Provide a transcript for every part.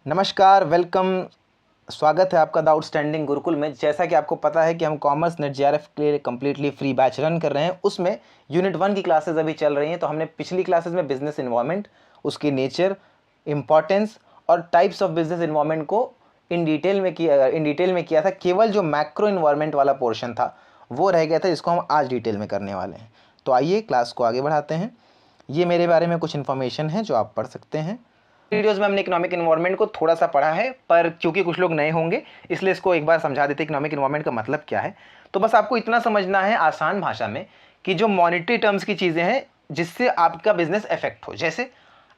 नमस्कार, वेलकम। स्वागत है आपका द आउटस्टैंडिंग गुरुकुल में। जैसा कि आपको पता है कि हम कॉमर्स नेट जेआरएफ के लिए कम्प्लीटली फ्री बैच रन कर रहे हैं, उसमें यूनिट 1 की क्लासेस अभी चल रही हैं। तो हमने पिछली क्लासेस में बिजनेस इन्वायरमेंट, उसकी नेचर, इम्पॉर्टेंस और टाइप्स ऑफ बिजनेस इन्वायरमेंट को इन डिटेल में किया था। केवल जो मैक्रो इन्वायरमेंट वाला पोर्शन था वो रह गया था, जिसको हम आज डिटेल में करने वाले हैं। तो आइए क्लास को आगे बढ़ाते हैं। ये मेरे बारे में कुछ इन्फॉर्मेशन है जो आप पढ़ सकते हैं। वीडियोस में हमने इकोनॉमिक इन्वायरमेंट को थोड़ा सा पढ़ा है, पर क्योंकि कुछ लोग नए होंगे इसलिए इसको एक बार समझा देते हैं इकोनॉमिक इन्वायरमेंट का मतलब क्या है। तो बस आपको इतना समझना है आसान भाषा में कि जो मॉनेटरी टर्म्स की चीज़ें हैं जिससे आपका बिजनेस इफेक्ट हो, जैसे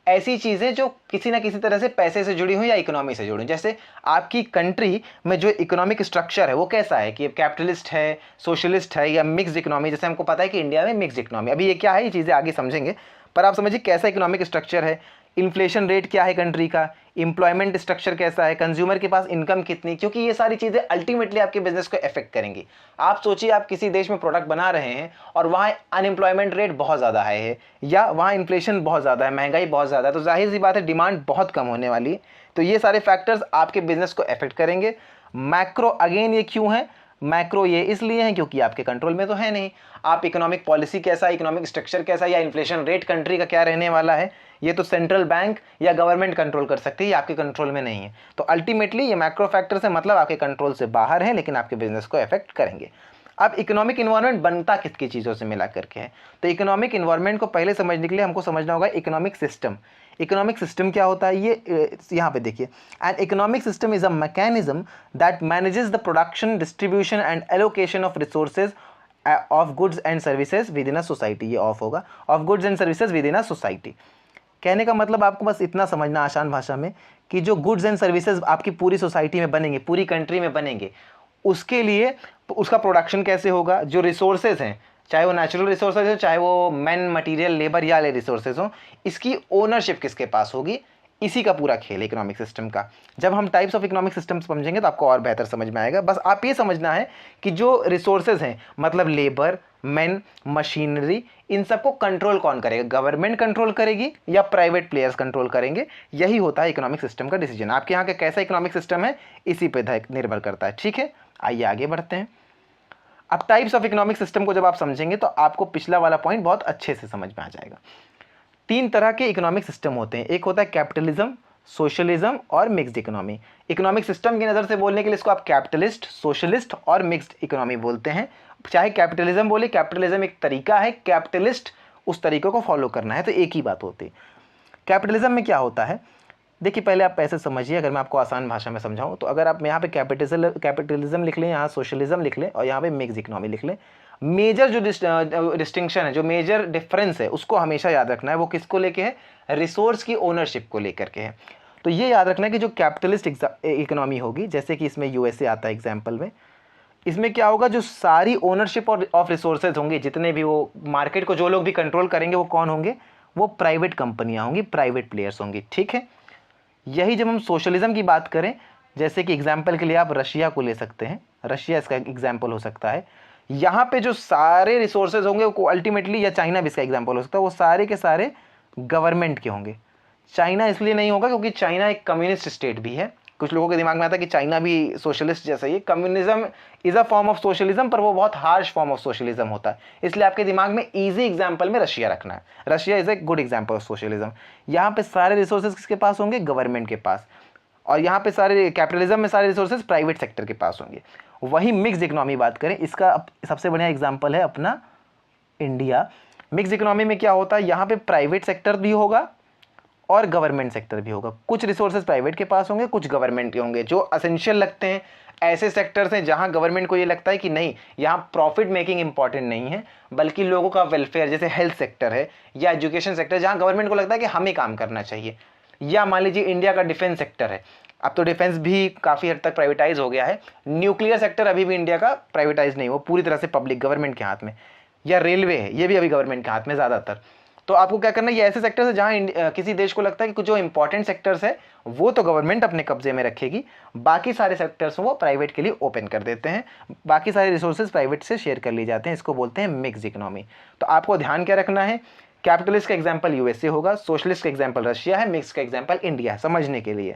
ऐसी चीज़ें जो किसी ना किसी तरह से पैसे से जुड़ी हुई या इकोनॉमी से जुड़ी हुई। जैसे आपकी कंट्री में जो इकोनॉमिक स्ट्रक्चर है वो कैसा है, कि कैपिटलिस्ट है, सोशलिस्ट है या मिक्स्ड इकोनॉमी। जैसे हमको पता है कि इंडिया में मिक्स्ड इकोनॉमी, अभी ये क्या है ये चीज़ें आगे समझेंगे, पर आप समझिए कैसा इकोनॉमिक स्ट्रक्चर है, इन्फ्लेशन रेट क्या है कंट्री का, एम्प्लॉयमेंट स्ट्रक्चर कैसा है, कंज्यूमर के पास इनकम कितनी, क्योंकि ये सारी चीज़ें अल्टीमेटली आपके बिजनेस को इफेक्ट करेंगी। आप सोचिए, आप किसी देश में प्रोडक्ट बना रहे हैं और वहाँ अनएम्प्लॉयमेंट रेट बहुत ज़्यादा हाई है या वहाँ इन्फ्लेशन बहुत ज़्यादा है, महंगाई बहुत ज़्यादा है, तो जाहिर सी बात है डिमांड बहुत कम होने वाली है। तो ये सारे फैक्टर्स आपके बिजनेस को इफेक्ट करेंगे। मैक्रो अगेन ये क्यों है, मैक्रो ये इसलिए है क्योंकि आपके कंट्रोल में तो है नहीं। आप इकोनॉमिक पॉलिसी कैसा, इकोनॉमिक स्ट्रक्चर कैसा या इन्फ्लेशन रेट कंट्री का क्या रहने वाला है, ये तो सेंट्रल बैंक या गवर्नमेंट कंट्रोल कर सकती है, ये आपके कंट्रोल में नहीं है। तो अल्टीमेटली ये मैक्रो फैक्टर से मतलब आपके कंट्रोल से बाहर है, लेकिन आपके बिजनेस को अफेक्ट करेंगे। अब इकोनॉमिक इन्वायरमेंट बनता किसकी चीज़ों से मिला करके है, तो इकोनॉमिक इन्वायरमेंट को पहले समझने के लिए हमको समझना होगा इकोनॉमिक सिस्टम। इकोनॉमिक सिस्टम क्या होता है, ये यहाँ पे देखिए, an economic system is a mechanism that manages the production, distribution and allocation of resources of goods and services with in a society. ये ऑफ होगा, of goods and services with in a society. कहने का मतलब आपको बस इतना समझना आसान भाषा में कि जो गुड्स एंड सर्विसेज आपकी पूरी सोसाइटी में बनेंगे, पूरी कंट्री में बनेंगे, उसके लिए उसका प्रोडक्शन कैसे होगा, जो रिसोर्सेज हैं, चाहे वो नेचुरल रिसोर्सेज हो, चाहे वो मैन मटेरियल लेबर या ले रिसोर्सेज हो, इसकी ओनरशिप किसके पास होगी, इसी का पूरा खेल इकोनॉमिक सिस्टम का। जब हम टाइप्स ऑफ इकोनॉमिक सिस्टम समझेंगे तो आपको और बेहतर समझ में आएगा। बस आप ये समझना है कि जो रिसोर्सेज हैं, मतलब लेबर, मैन, मशीनरी, इन सबको कंट्रोल कौन करेगा, गवर्नमेंट कंट्रोल करेगी या प्राइवेट प्लेयर्स कंट्रोल करेंगे। यही होता है इकोनॉमिक सिस्टम का डिसीजन। आपके यहाँ का कैसा इकोनॉमिक सिस्टम है इसी पे निर्भर करता है। ठीक है, आइए आगे बढ़ते हैं। अब टाइप्स ऑफ इकोनॉमिक सिस्टम को जब आप समझेंगे तो आपको पिछला वाला पॉइंट बहुत अच्छे से समझ में आ जाएगा। 3 तरह के इकोनॉमिक सिस्टम होते हैं, एक होता है कैपिटलिज्म, सोशलिज्म और मिक्स्ड इकोनॉमी। इकोनॉमिक सिस्टम की नज़र से बोलने के लिए इसको आप कैपिटलिस्ट, सोशलिस्ट और मिक्स्ड इकोनॉमी बोलते हैं। चाहे कैपिटलिज्म बोले, कैपिटलिज्म एक तरीका है, कैपिटलिस्ट उस तरीके को फॉलो करना है, तो एक ही बात होती है। कैपिटलिज्म में क्या होता है, देखिए पहले आप ऐसे समझिए, अगर मैं आपको आसान भाषा में समझाऊं तो अगर आप यहाँ पे कैपिटलिज्म लिख लें, यहाँ सोशलिज्म लिख लें और यहाँ पे मिक्स्ड इकोनॉमी लिख लें, मेजर जो डिस्टिंक्शन है, जो मेजर डिफरेंस है, उसको हमेशा याद रखना है। वो किसको लेके है, रिसोर्स की ओनरशिप को लेकर के है। तो ये याद रखना है कि जो कैपिटलिस्ट इकोनॉमी होगी, जैसे कि इसमें यूएसए आता है एग्जाम्पल में, इसमें क्या होगा, जो सारी ओनरशिप और ऑफ रिसोर्सेज होंगे, जितने भी वो मार्केट को जो लोग भी कंट्रोल करेंगे वो कौन होंगे, वो प्राइवेट कंपनियां होंगी, प्राइवेट प्लेयर्स होंगी। ठीक है, यही जब हम सोशलिज्म की बात करें, जैसे कि एग्जाम्पल के लिए आप रशिया को ले सकते हैं, रशिया इसका एग्जाम्पल हो सकता है। यहाँ पे जो सारे रिसोर्सेज होंगे वो अल्टीमेटली, या चाइना भी इसका एग्जाम्पल हो सकता है, वो सारे के सारे गवर्नमेंट के होंगे। चाइना इसलिए नहीं होगा क्योंकि चाइना एक कम्युनिस्ट स्टेट भी है। कुछ लोगों के दिमाग में आता है कि चाइना भी सोशलिस्ट जैसा ही है। Communism is a form of socialism, पर वो बहुत हार्श फॉर्म ऑफ सोशलिज्म होता है, इसलिए आपके दिमाग में इजी एग्जाम्पल में रशिया रखना है। Russia is a good example of socialism. यहाँ पे सारे रिसोर्सेज किसके पास होंगे, गवर्नमेंट के पास, और यहाँ पे सारे कैपिटलिज्म में सारे रिसोर्सेज प्राइवेट सेक्टर के पास होंगे। वही मिक्स्ड इकोनॉमी बात करें, इसका सबसे बढ़िया एग्जाम्पल है अपना इंडिया। मिक्स्ड इकोनॉमी में क्या होता है, यहाँ पे प्राइवेट सेक्टर भी होगा और गवर्नमेंट सेक्टर भी होगा। कुछ रिसोर्सेज प्राइवेट के पास होंगे, कुछ गवर्नमेंट के होंगे। जो असेंशियल लगते हैं, ऐसे सेक्टर्स हैं जहां गवर्नमेंट को ये लगता है कि नहीं, यहाँ प्रॉफिट मेकिंग इंपॉर्टेंट नहीं है, बल्कि लोगों का वेलफेयर, जैसे हेल्थ सेक्टर है या एजुकेशन सेक्टर, जहां गवर्नमेंट को लगता है कि हमें काम करना चाहिए। या मान लीजिए इंडिया का डिफेंस सेक्टर है, अब तो डिफेंस भी काफ़ी हद तक प्राइवेटाइज हो गया है। न्यूक्लियर सेक्टर अभी भी इंडिया का प्राइवेटाइज नहीं, वो पूरी तरह से पब्लिक गवर्नमेंट के हाथ में। या रेलवे है, ये भी अभी गवर्नमेंट के हाथ में ज़्यादातर। तो आपको क्या करना है, ये ऐसे सेक्टर्स है जहां किसी देश को लगता है कि कुछ जो इंपॉर्टेंट सेक्टर्स है वो तो गवर्नमेंट अपने कब्जे में रखेगी, बाकी सारे सेक्टर्स वो प्राइवेट के लिए ओपन कर देते हैं, बाकी सारे रिसोर्सेज प्राइवेट से शेयर कर लिए जाते हैं। इसको बोलते हैं मिक्स्ड इकोनॉमी। तो आपको ध्यान क्या रखना है, कैपिटलिस्ट का एग्जाम्पल यूएसए होगा, सोशलिस्ट का एग्जाम्पल रशिया है, मिक्स का एग्जाम्पल इंडिया है, समझने के लिए।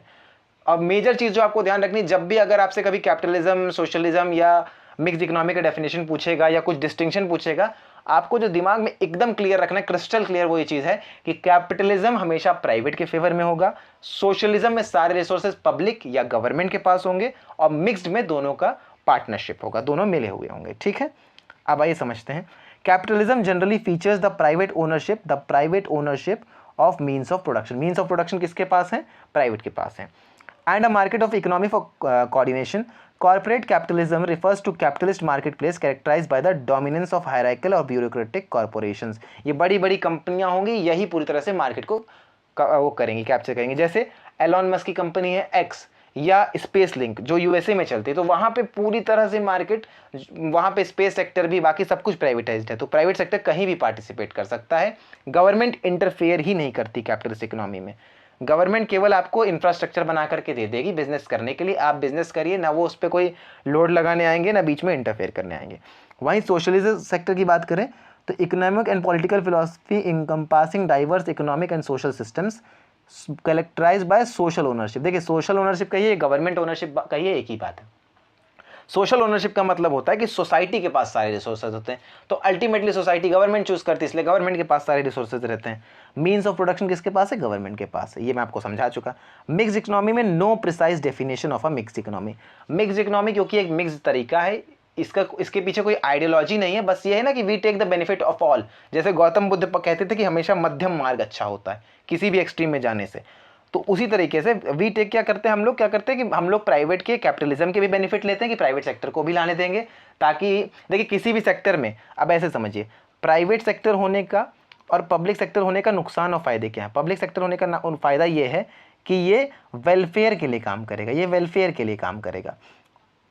अब मेजर चीज़ जो आपको ध्यान रखनी, जब भी अगर आपसे कभी कैपिटलिज्म, सोशलिज्म या मिक्स इकोनॉमी का डेफिनेशन पूछेगा या कुछ डिस्टिंक्शन पूछेगा, आपको जो दिमाग में एकदम क्लियर रखना है, क्रिस्टल क्लियर, वो ये चीज़ है कि कैपिटलिज्म हमेशा प्राइवेट के फेवर में होगा, सोशलिज्म में सारे रिसोर्सेज पब्लिक या गवर्नमेंट के पास होंगे, और मिक्स्ड में दोनों का पार्टनरशिप होगा, दोनों मिले हुए होंगे। ठीक है, अब आइए समझते हैं। Capitalism generally features the private ownership of means of production. Means of production किसके पास है? प्राइवेट के पास है। And a market of economy for coordination. Corporate capitalism refers to capitalist marketplace characterized by the dominance of hierarchical और bureaucratic corporations। ये बड़ी बड़ी कंपनियां होंगी, यही पूरी तरह से मार्केट को वो करेंगी, कैप्चर करेंगी। जैसे एलॉन मस्क की कंपनी है एक्स, या स्पेस लिंक जो यूएसए में चलती है, तो वहाँ पे पूरी तरह से मार्केट, वहाँ पे स्पेस सेक्टर भी, बाकी सब कुछ प्राइवेटाइज्ड है, तो प्राइवेट सेक्टर कहीं भी पार्टिसिपेट कर सकता है। गवर्नमेंट इंटरफेयर ही नहीं करती कैपिटलिस्ट इकोनॉमी में। गवर्नमेंट केवल आपको इंफ्रास्ट्रक्चर बना करके दे देगी बिजनेस करने के लिए, आप बिजनेस करिए, ना वो उस पर कोई लोड लगाने आएंगे, ना बीच में इंटरफेयर करने आएंगे। वहीं सोशलिज्म सेक्टर की बात करें तो economic and political philosophy encompassing diverse economic and social systems characterized by social ownership. देखिए, सोशल ओनरशिप कहिए, गवर्नमेंट ओनरशिप कहिए, एक ही बात है। सोशल ओनरशिप का मतलब होता है कि सोसाइटी के पास सारे रिसोर्सेज होते हैं, तो अल्टीमेटली सोसाइटी गवर्नमेंट चूज करती है, इसलिए गवर्नमेंट के पास सारे रिसोर्सेज रहते हैं। मीन्स ऑफ प्रोडक्शन किसके पास है? गवर्नमेंट के पास है, ये मैं आपको समझा चुका। मिक्स इकोनॉमी में no precise definition of a mix economy. Mix economy क्योंकि एक मिक्स तरीका है, इसके पीछे कोई आइडियोलॉजी नहीं है, बस ये है ना कि we take the benefit of all. जैसे गौतम बुद्ध कहते थे कि हमेशा मध्यम मार्ग अच्छा होता है किसी भी एक्सट्रीम में जाने से, तो उसी तरीके से वी टेक क्या करते हैं, हम लोग क्या करते हैं कि हम लोग प्राइवेट के, कैपिटलिज्म के भी बेनिफिट लेते हैं कि प्राइवेट सेक्टर को भी लाने देंगे, ताकि देखिए किसी भी सेक्टर में, अब ऐसे समझिए, प्राइवेट सेक्टर होने का और पब्लिक सेक्टर होने का नुकसान और फायदे क्या है। पब्लिक सेक्टर होने का फायदा ये है कि ये वेलफेयर के लिए काम करेगा, ये वेलफेयर के लिए काम करेगा,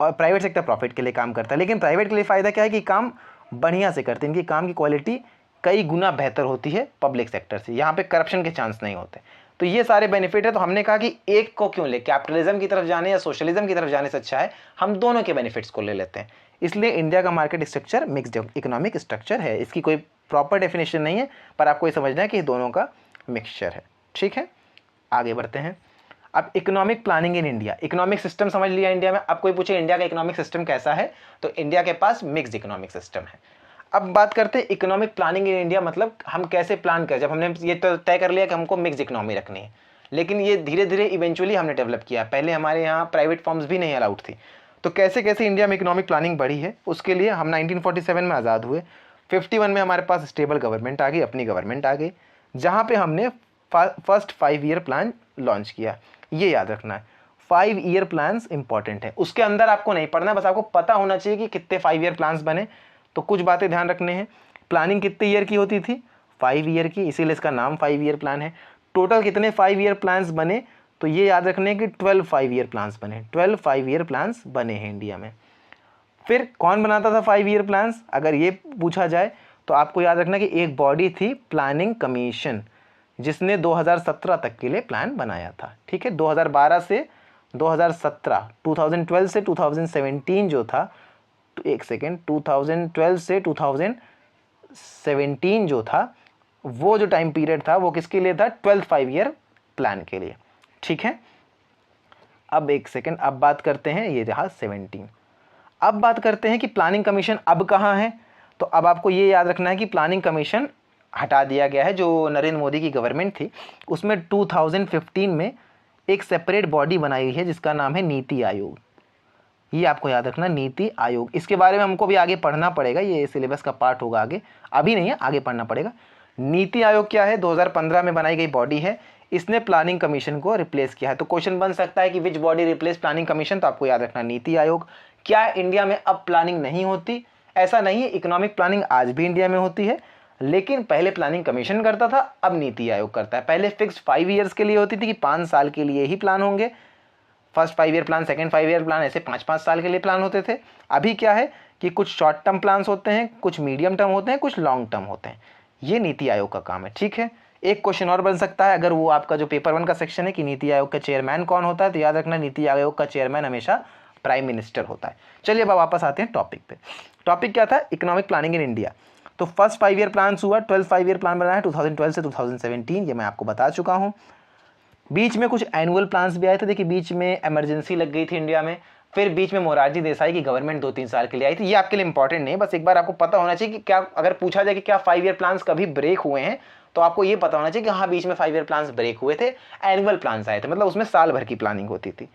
और प्राइवेट सेक्टर प्रॉफिट के लिए काम करता है। लेकिन प्राइवेट के लिए फ़ायदा क्या है कि काम बढ़िया से करते हैं, इनकी काम की क्वालिटी कई गुना बेहतर होती है पब्लिक सेक्टर से, यहाँ पे करप्शन के चांस नहीं होते। तो ये सारे बेनिफिट है, तो हमने कहा कि एक को क्यों ले, कैपिटलिज्म की तरफ जाने या सोशलिज्म की तरफ जाने से अच्छा है हम दोनों के बेनिफिट्स को ले लेते हैं। इसलिए इंडिया का market structure mixed economic structure है, इसकी कोई प्रॉपर डेफिनेशन नहीं है, पर आपको ये समझना है कि दोनों का मिक्सचर है। ठीक है, आगे बढ़ते हैं। अब economic planning in India, economic system समझ लिया इंडिया में। अब कोई पूछे इंडिया का इकोनॉमिक सिस्टम कैसा है, तो इंडिया के पास मिक्स्ड इकोनॉमिक सिस्टम है। अब बात करते हैं इकोनॉमिक प्लानिंग इन इंडिया, मतलब हम कैसे प्लान करें। जब हमने ये तो तय कर लिया कि हमको मिक्स्ड इकोनॉमी रखनी है, लेकिन ये धीरे धीरे इवेंचुअली हमने डेवलप किया। पहले हमारे यहाँ प्राइवेट फॉर्म्स भी नहीं अलाउड थी, तो कैसे कैसे इंडिया में इकोनॉमिक प्लानिंग बढ़ी है, उसके लिए हम 1947 में आज़ाद हुए, 51 में हमारे पास स्टेबल गवर्नमेंट आ गई, अपनी गवर्नमेंट आ गई, जहाँ पे हमने फर्स्ट 5 ईयर प्लान लॉन्च किया। ये याद रखना है, 5 ईयर प्लान्स इंपॉर्टेंट है। उसके अंदर आपको नहीं पढ़ना, बस आपको पता होना चाहिए कि कितने 5 ईयर प्लान्स बने। तो कुछ बातें ध्यान रखने हैं। प्लानिंग कितने ईयर की होती थी? 5 ईयर की, इसीलिए इसका नाम 5 ईयर प्लान है। टोटल कितने 5 ईयर प्लान्स बने? तो ये याद रखने कि 12 5 ईयर प्लान्स बने, 12 5 ईयर प्लान्स बने हैं इंडिया में। फिर कौन बनाता था 5 ईयर प्लान्स, अगर ये पूछा जाए तो आपको याद रखना कि एक बॉडी थी प्लानिंग कमीशन, जिसने 2017 तक के लिए प्लान बनाया था। ठीक है, 2012 से 2017, 2012 से 2017 जो था, एक सेकेंड, 2012 से 2017 जो था, वो जो टाइम पीरियड था वो किसके लिए था? 12 5 ईयर प्लान के लिए। ठीक है, अब एक सेकेंड, अब बात करते हैं, ये रहा 17। अब बात करते हैं कि प्लानिंग कमीशन अब कहाँ है। तो अब आपको ये याद रखना है कि प्लानिंग कमीशन हटा दिया गया है, जो नरेंद्र मोदी की गवर्नमेंट थी उसमें 2015 में एक सेपरेट बॉडी बनाई है जिसका नाम है नीति आयोग। ये आपको याद रखना, नीति आयोग। इसके बारे में हमको भी आगे पढ़ना पड़ेगा, ये सिलेबस का पार्ट होगा आगे, अभी नहीं है, आगे पढ़ना पड़ेगा। नीति आयोग क्या है? 2015 में बनाई गई बॉडी है, इसने प्लानिंग कमीशन को रिप्लेस किया है। तो क्वेश्चन बन सकता है कि which body replace planning commission, तो आपको याद रखना नीति आयोग। क्या इंडिया में अब प्लानिंग नहीं होती? ऐसा नहीं है, इकोनॉमिक प्लानिंग आज भी इंडिया में होती है, लेकिन पहले प्लानिंग कमीशन करता था, अब नीति आयोग करता है। पहले फिक्स 5 ईयर्स के लिए होती थी कि 5 साल के लिए ही प्लान होंगे, first 5 year plan, second 5 year plan, ऐसे 5-5 साल के लिए प्लान होते थे। अभी क्या है कि कुछ शॉर्ट टर्म प्लान्स होते हैं, कुछ मीडियम टर्म होते हैं, कुछ लॉन्ग टर्म होते हैं। ये नीति आयोग का काम है। ठीक है, एक क्वेश्चन और बन सकता है, अगर वो आपका जो पेपर 1 का सेक्शन है कि नीति आयोग का चेयरमैन कौन होता है, तो याद रखना नीति आयोग का चेयरमैन हमेशा प्राइम मिनिस्टर होता है। चलिए अब वापस आते हैं टॉपिक पे। टॉपिक क्या था? Economic planning in India. तो फर्स्ट 5 ईयर प्लान हुआ, 12 5 ईयर प्लान बनाया 2012 से 2017, ये मैं आपको बता चुका हूँ। बीच में कुछ एनुअल प्लान्स भी आए थे। देखिए बीच में इमरजेंसी लग गई थी इंडिया में, फिर बीच में मोरारजी देसाई की गवर्नमेंट 2-3 साल के लिए आई थी। ये आपके लिए इंपॉर्टेंट नहीं है, बस एक बार आपको पता होना चाहिए कि क्या, अगर पूछा जाए कि क्या 5 ईयर प्लान्स कभी ब्रेक हुए हैं, तो आपको ये पता होना चाहिए कि हाँ बीच में 5 ईयर प्लान्स ब्रेक हुए थे, एनुअल प्लान्स आए थे, मतलब उसमें साल भर की प्लानिंग होती थी।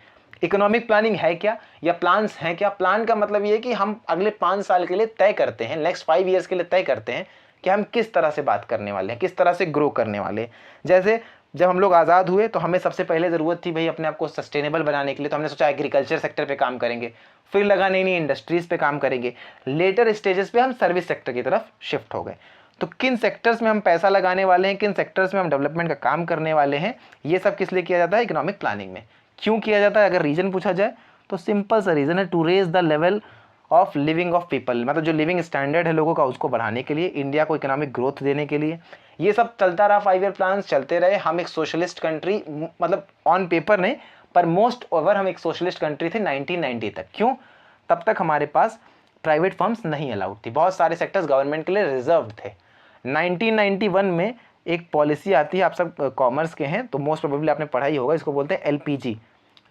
इकोनॉमिक प्लानिंग है क्या, या प्लान्स हैं क्या? प्लान का मतलब ये है कि हम अगले 5 साल के लिए तय करते हैं, नेक्स्ट 5 ईयर्स के लिए तय करते हैं कि हम किस तरह से बात करने वाले हैं, किस तरह से ग्रो करने वाले हैं। जैसे जब हम लोग आज़ाद हुए तो हमें सबसे पहले ज़रूरत थी भाई अपने आप को सस्टेनेबल बनाने के लिए, तो हमने सोचा एग्रीकल्चर सेक्टर पे काम करेंगे, फिर लगा नई नई इंडस्ट्रीज़ पे काम करेंगे, लेटर स्टेजेस पे हम सर्विस सेक्टर की तरफ शिफ्ट हो गए। तो किन सेक्टर्स में हम पैसा लगाने वाले हैं, किन सेक्टर्स में हम डेवलपमेंट का काम करने वाले हैं, ये सब किस लिए किया जाता है? इकोनॉमिक प्लानिंग में। क्यों किया जाता है? अगर रीज़न पूछा जाए तो सिंपल सा रीज़न है, to raise the level of living of people, मतलब जो लिविंग स्टैंडर्ड है लोगों का उसको बढ़ाने के लिए, इंडिया को इकोनॉमिक ग्रोथ देने के लिए। ये सब चलता रहा, 5 ईयर प्लान्स चलते रहे। हम एक सोशलिस्ट कंट्री, मतलब ऑन पेपर नहीं पर मोस्ट ओवर हम एक सोशलिस्ट कंट्री थे 1990 तक। क्यों? तब तक हमारे पास प्राइवेट फर्म्स नहीं अलाउड थी, बहुत सारे सेक्टर्स गवर्नमेंट के लिए रिजर्व थे। 1991 में एक पॉलिसी आती है, आप सब कॉमर्स के हैं तो मोस्ट प्रोबेबली आपने पढ़ा ही होगा, इसको बोलते हैं LPG,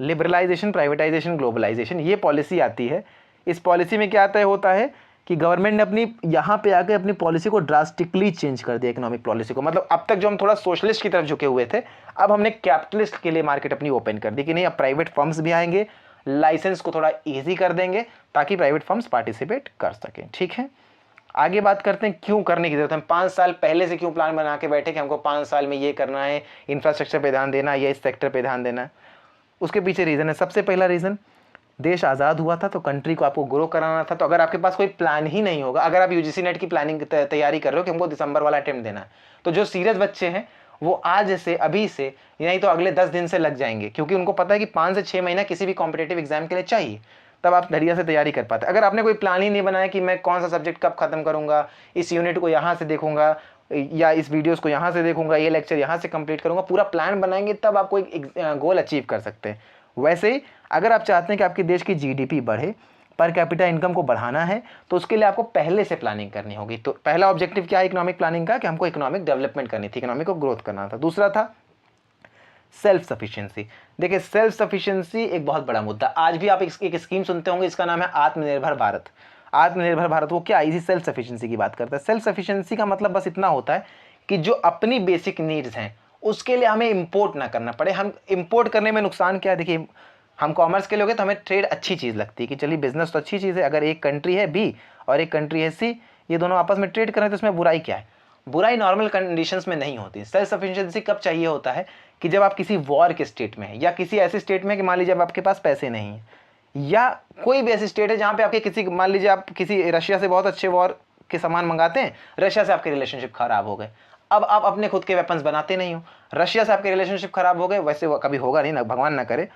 लिबरलाइजेशन, प्राइवेटाइजेशन, ग्लोबलाइजेशन। ये पॉलिसी आती है। इस पॉलिसी में क्या तय होता है कि गवर्नमेंट ने अपनी यहाँ पे आके अपनी पॉलिसी को ड्रास्टिकली चेंज कर दिया, इकोनॉमिक पॉलिसी को। मतलब अब तक जो हम थोड़ा सोशलिस्ट की तरफ झुके हुए थे, अब हमने कैपिटलिस्ट के लिए मार्केट अपनी ओपन कर दी कि नहीं, अब प्राइवेट फर्म्स भी आएंगे, लाइसेंस को थोड़ा ईजी कर देंगे ताकि प्राइवेट फर्म्स पार्टिसिपेट कर सकें। ठीक है, आगे बात करते हैं क्यों करने की जरूरत है। 5 साल पहले से क्यों प्लान बना के बैठे कि हमको 5 साल में ये करना है, इंफ्रास्ट्रक्चर पे ध्यान देना है या इस सेक्टर पे ध्यान देना है। उसके पीछे रीज़न है। सबसे पहला रीज़न, देश आज़ाद हुआ था तो कंट्री को आपको ग्रो कराना था। तो अगर आपके पास कोई प्लान ही नहीं होगा, अगर आप UGC नेट की प्लानिंग तैयारी कर रहे हो कि हमको दिसंबर वाला अटेम्प्ट देना है, तो जो सीरियस बच्चे हैं वो आज से, अभी से, नहीं तो अगले 10 दिन से लग जाएंगे, क्योंकि उनको पता है कि 5 से 6 महीना किसी भी कॉम्पिटेटिव एग्जाम के लिए चाहिए, तब आप बढ़िया से तैयारी कर पाते। अगर आपने कोई प्लान ही नहीं बनाया कि मैं कौन सा सब्जेक्ट कब खत्म करूंगा, इस यूनिट को यहाँ से देखूंगा या इस वीडियोस को यहाँ से देखूंगा, ये लेक्चर यहाँ से कंप्लीट करूंगा, पूरा प्लान बनाएंगे तब आपको एक गोल अचीव कर सकते हैं। वैसे ही अगर आप चाहते हैं कि आपके देश की GDP बढ़े, पर कैपिटा इनकम को बढ़ाना है, तो उसके लिए आपको पहले से प्लानिंग करनी होगी। तो पहला ऑब्जेक्टिव क्या है इकोनॉमिक प्लानिंग का, कि हमको इकोनॉमिक डेवलपमेंट करनी थी, इकोनॉमिक को ग्रोथ करना था। दूसरा था सेल्फ सफिशिएंसी। देखिए सेल्फ सफिशिएंसी एक बहुत बड़ा मुद्दा। आज भी आप एक स्कीम सुनते होंगे, इसका नाम है आत्मनिर्भर भारत। आत्मनिर्भर भारत वो क्या, इसी सेल्फ सफिशिएंसी की बात करता है। सेल्फ सफिशिएंसी का मतलब बस इतना होता है कि जो अपनी बेसिक नीड्स हैं उसके लिए हमें इंपोर्ट ना करना पड़े। हम इंपोर्ट करने में नुकसान क्या है, देखिए हम कॉमर्स के लोग हैं तो हमें ट्रेड अच्छी चीज़ लगती है कि चलिए बिजनेस तो अच्छी चीज़ है। अगर एक कंट्री है B और एक कंट्री है C, ये दोनों आपस में ट्रेड करें तो इसमें बुराई क्या है? बुराई नॉर्मल कंडीशंस में नहीं होती। सेल्फ सफिशिएंसी कब चाहिए होता है कि जब आप किसी वॉर के स्टेट में है, या किसी ऐसे स्टेट में कि मान लीजिए अब आपके पास पैसे नहीं है, या कोई भी ऐसी स्टेट है जहाँ पे आपके किसी, मान लीजिए आप किसी रशिया से बहुत अच्छे वॉर के सामान मंगाते हैं, रशिया से आपके रिलेशनशिप खराब हो गए, अब आप अपने खुद के वेपन्स बनाते नहीं हो, रशिया से आपके रिलेशनशिप खराब हो गए। वैसे कभी होगा नहीं ना, भगवान ना करे,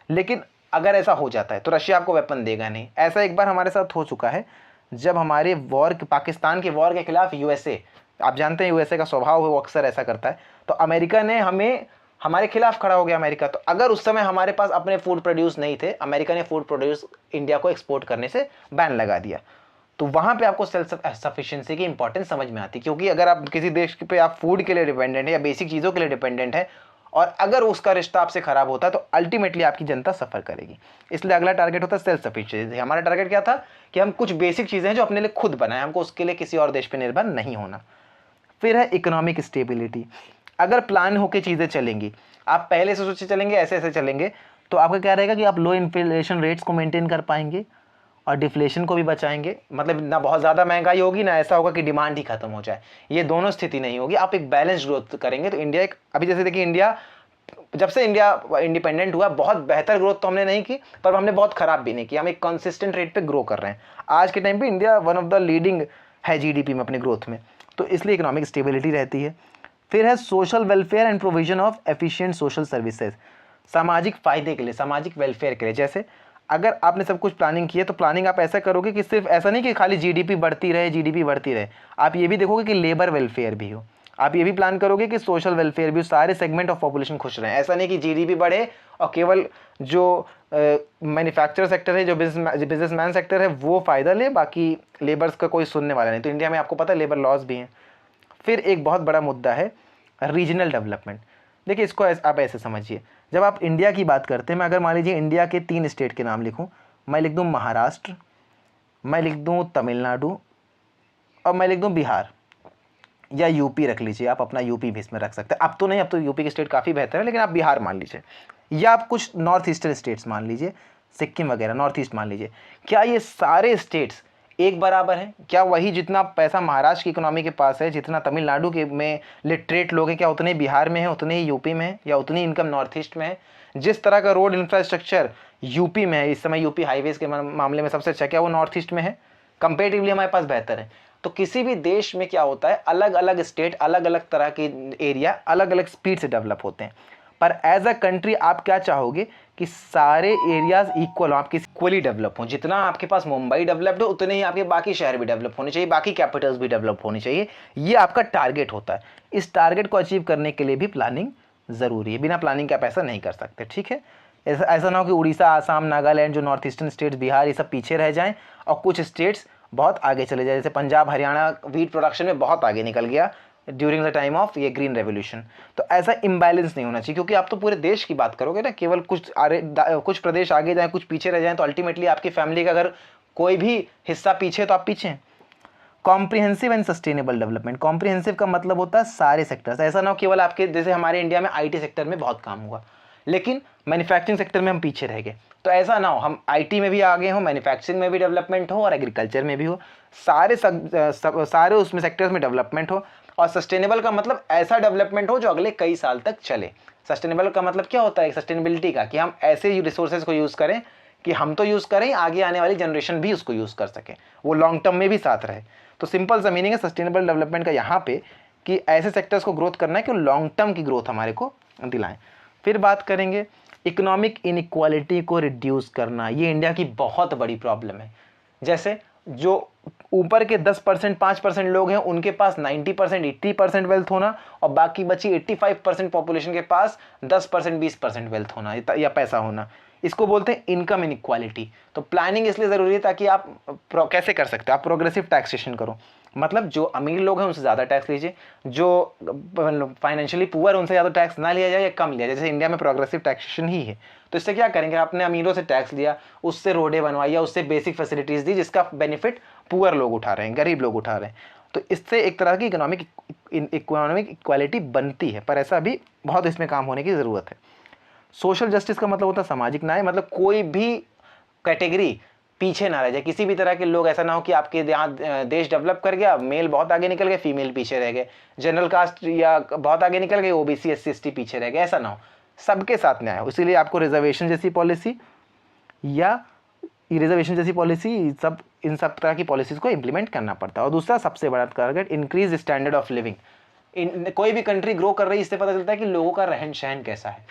लेकिन अगर ऐसा हो जाता है तो रशिया आपको वेपन देगा नहीं। ऐसा एक बार हमारे साथ हो चुका है, जब हमारे वॉर, पाकिस्तान के वॉर के खिलाफ USA, आप जानते हैं USA का स्वभाव है, वो अक्सर ऐसा करता है, तो अमेरिका ने हमारे खिलाफ खड़ा हो गया अमेरिका। तो अगर उस समय हमारे पास अपने फूड प्रोड्यूस नहीं थे, अमेरिका ने फूड प्रोड्यूस इंडिया को एक्सपोर्ट करने से बैन लगा दिया। तो वहाँ पे आपको सेल्फ सफिशिएंसी की इंपॉर्टेंस समझ में आती है, क्योंकि अगर आप किसी देश पे आप फूड के लिए डिपेंडेंट है या बेसिक चीज़ों के लिए डिपेंडेंट है, और अगर उसका रिश्ता आपसे खराब होता है तो अल्टीमेटली आपकी जनता सफ़र करेगी। इसलिए अगला टारगेट होता है सेल्फ सफिशिएंसी। हमारा टारगेट क्या था कि हम कुछ बेसिक चीज़ें हैं जो अपने लिए खुद बनाएं, हमको उसके लिए किसी और देश पर निर्भर नहीं होना। फिर है इकोनॉमिक स्टेबिलिटी। अगर प्लान होकर चीज़ें चलेंगी, आप पहले से सोचे चलेंगे, ऐसे ऐसे चलेंगे, तो आपका क्या रहेगा कि आप लो इन्फ्लेशन रेट्स को मेंटेन कर पाएंगे और डिफ्लेशन को भी बचाएंगे। मतलब ना बहुत ज़्यादा महंगाई होगी, ना ऐसा होगा कि डिमांड ही खत्म हो जाए, ये दोनों स्थिति नहीं होगी। आप एक बैलेंस ग्रोथ करेंगे तो इंडिया एक, अभी जैसे देखिए इंडिया, जब से इंडिया इंडिपेंडेंट हुआ बहुत बेहतर ग्रोथ तो हमने नहीं की, पर हमने बहुत ख़राब भी नहीं की। हम एक कंसिस्टेंट रेट पे ग्रो कर रहे हैं। आज के टाइम पे India one of the leading है GDP में अपनी ग्रोथ में, तो इसलिए इकोनॉमिक स्टेबिलिटी रहती है। फिर है social welfare and provision of efficient social services. सामाजिक फ़ायदे के लिए, सामाजिक वेलफेयर के लिए। जैसे अगर आपने सब कुछ प्लानिंग की है तो प्लानिंग आप ऐसा करोगे कि सिर्फ ऐसा नहीं कि खाली GDP बढ़ती रहे, GDP बढ़ती रहे, आप ये भी देखोगे कि लेबर वेलफेयर भी हो। आप ये भी प्लान करोगे कि सोशल वेलफेयर भी, सारे सेगमेंट ऑफ पॉपुलेशन खुश रहें। ऐसा नहीं कि GDP बढ़े और केवल जो मैन्युफैक्चर सेक्टर है, जो बिजनेसमैन सेक्टर है वो फ़ायदा ले, बाकी लेबर्स का कोई सुनने वाला नहीं। तो इंडिया में आपको पता है लेबर लॉज भी हैं। फिर एक बहुत बड़ा मुद्दा है रीजनल डेवलपमेंट। देखिए इसको आप ऐसे समझिए, जब आप इंडिया की बात करते हैं, मैं अगर मान लीजिए इंडिया के 3 स्टेट के नाम लिखूं, मैं लिख दूं महाराष्ट्र, मैं लिख दूं तमिलनाडु, और मैं लिख दूं बिहार, या यूपी रख लीजिए, आप अपना यूपी भी इसमें रख सकते हैं। अब तो नहीं, अब तो यूपी के स्टेट काफ़ी बेहतर है, लेकिन आप बिहार मान लीजिए, या आप कुछ नॉर्थ ईस्टर्न स्टेट्स मान लीजिए, सिक्किम वगैरह नॉर्थ ईस्ट मान लीजिए। क्या ये सारे स्टेट्स एक बराबर हैं? क्या वही जितना पैसा महाराष्ट्र की इकोनॉमी के पास है, जितना तमिलनाडु के में लिटरेट लोग हैं, क्या उतने बिहार में है, उतने ही यूपी में है, या उतनी इनकम नॉर्थ ईस्ट में है? जिस तरह का रोड इंफ्रास्ट्रक्चर यूपी में है इस समय, यूपी हाईवेज के मामले में सबसे अच्छा, क्या वो नॉर्थ ईस्ट में है? कंपेरेटिवली हमारे पास बेहतर है। तो किसी भी देश में क्या होता है, अलग अलग स्टेट, अलग अलग तरह के एरिया अलग अलग स्पीड से डेवलप होते हैं, पर एज अ कंट्री आप क्या चाहोगे कि सारे एरियाज इक्वल हो, आपके इक्वली डेवलप हो। जितना आपके पास मुंबई डेवलप्ड हो, उतने ही आपके बाकी शहर भी डेवलप होने चाहिए, बाकी कैपिटल्स भी डेवलप होनी चाहिए। ये आपका टारगेट होता है। इस टारगेट को अचीव करने के लिए भी प्लानिंग ज़रूरी है, बिना प्लानिंग के आप ऐसा नहीं कर सकते, ठीक है। ऐसा ना हो कि उड़ीसा, आसाम, नागालैंड, जो नॉर्थ ईस्टर्न स्टेट्स, बिहार, ये सब पीछे रह जाएं और कुछ स्टेट्स बहुत आगे चले जाए। जैसे पंजाब, हरियाणा वीट प्रोडक्शन में बहुत आगे निकल गया ड्यूरिंग द टाइम ऑफ ये ग्रीन रेवोल्यूशन। तो ऐसा इम्बैलेंस नहीं होना चाहिए, क्योंकि आप तो पूरे देश की बात करोगे ना, केवल कुछ प्रदेश आगे जाएं, कुछ पीछे रह जाएं, तो अल्टीमेटली आपकी फैमिली का अगर कोई भी हिस्सा पीछे, तो आप पीछे हैं। Comprehensive and sustainable development, comprehensive का मतलब होता है सारे सेक्टर्स। ऐसा ना हो केवल आपके, जैसे हमारे इंडिया में आईटी सेक्टर में बहुत काम हुआ, लेकिन मैन्युफैक्चरिंग सेक्टर में हम पीछे रह गए। तो ऐसा ना हो, हम आईटी में भी आगे हो, मैन्युफैक्चरिंग में भी डेवलपमेंट हो, और एग्रीकल्चर में भी हो, सारे उसमें सेक्टर्स में डेवलपमेंट हो। और सस्टेनेबल का मतलब ऐसा डेवलपमेंट हो जो अगले कई साल तक चले। सस्टेनेबल का मतलब क्या होता है सस्टेनेबिलिटी का, कि हम ऐसे रिसोर्सेज को यूज़ करें कि हम तो यूज़ करें, आगे आने वाली जनरेशन भी उसको यूज़ कर सके, वो लॉन्ग टर्म में भी साथ रहे। तो सिंपल सा मीनिंग है सस्टेनेबल डेवलपमेंट का यहाँ पे, कि ऐसे सेक्टर्स को ग्रोथ करना है कि लॉन्ग टर्म की ग्रोथ हमारे को दिलाएं। फिर बात करेंगे इकोनॉमिक इनइक्वालिटी को रिड्यूस करना। ये इंडिया की बहुत बड़ी प्रॉब्लम है। जैसे जो ऊपर के 10%, 5% लोग हैं, उनके पास 90%, 80% वेल्थ होना, और बाकी बची 85% पॉपुलेशन के पास 10%, 20% वेल्थ होना या पैसा होना। इसको बोलते हैं इनकम इनइक्वालिटी। तो प्लानिंग इसलिए ज़रूरी है ताकि आप कैसे कर सकते हैं, आप प्रोग्रेसिव टैक्सेशन करो। मतलब जो अमीर लोग हैं उनसे ज़्यादा टैक्स लीजिए, जो फाइनेंशियली पुअर उनसे ज़्यादा टैक्स ना लिया जाए या कम लिया जाए। जैसे इंडिया में प्रोग्रेसिव टैक्सेशन ही है। तो इससे क्या करेंगे, आपने अमीरों से टैक्स लिया, उससे रोडें बनवाई या उससे बेसिक फैसिलिटीज़ दी, जिसका बेनिफिट पुअर लोग उठा रहे हैं, गरीब लोग उठा रहे हैं। तो इससे एक तरह की इकोनॉमिक इक्वालिटी बनती है, पर ऐसा भी बहुत इसमें काम होने की ज़रूरत है। सोशल जस्टिस का मतलब होता है सामाजिक न्याय। मतलब कोई भी कैटेगरी पीछे ना रह जाए, किसी भी तरह के लोग, ऐसा ना हो कि आपके यहाँ देश डेवलप कर गया, मेल बहुत आगे निकल गए, फीमेल पीछे रह गए, जनरल कास्ट या बहुत आगे निकल गए, ओबीसी एससी एसटी पीछे रह गए, ऐसा ना हो, सबके साथ न्याय हो। इसीलिए आपको रिजर्वेशन जैसी पॉलिसी सब इन सब तरह की पॉलिसीज़ को इम्प्लीमेंट करना पड़ता है। और दूसरा सबसे बड़ा target, increase standard of living. कोई भी कंट्री ग्रो कर रही है, इससे पता चलता है कि लोगों का रहन सहन कैसा है।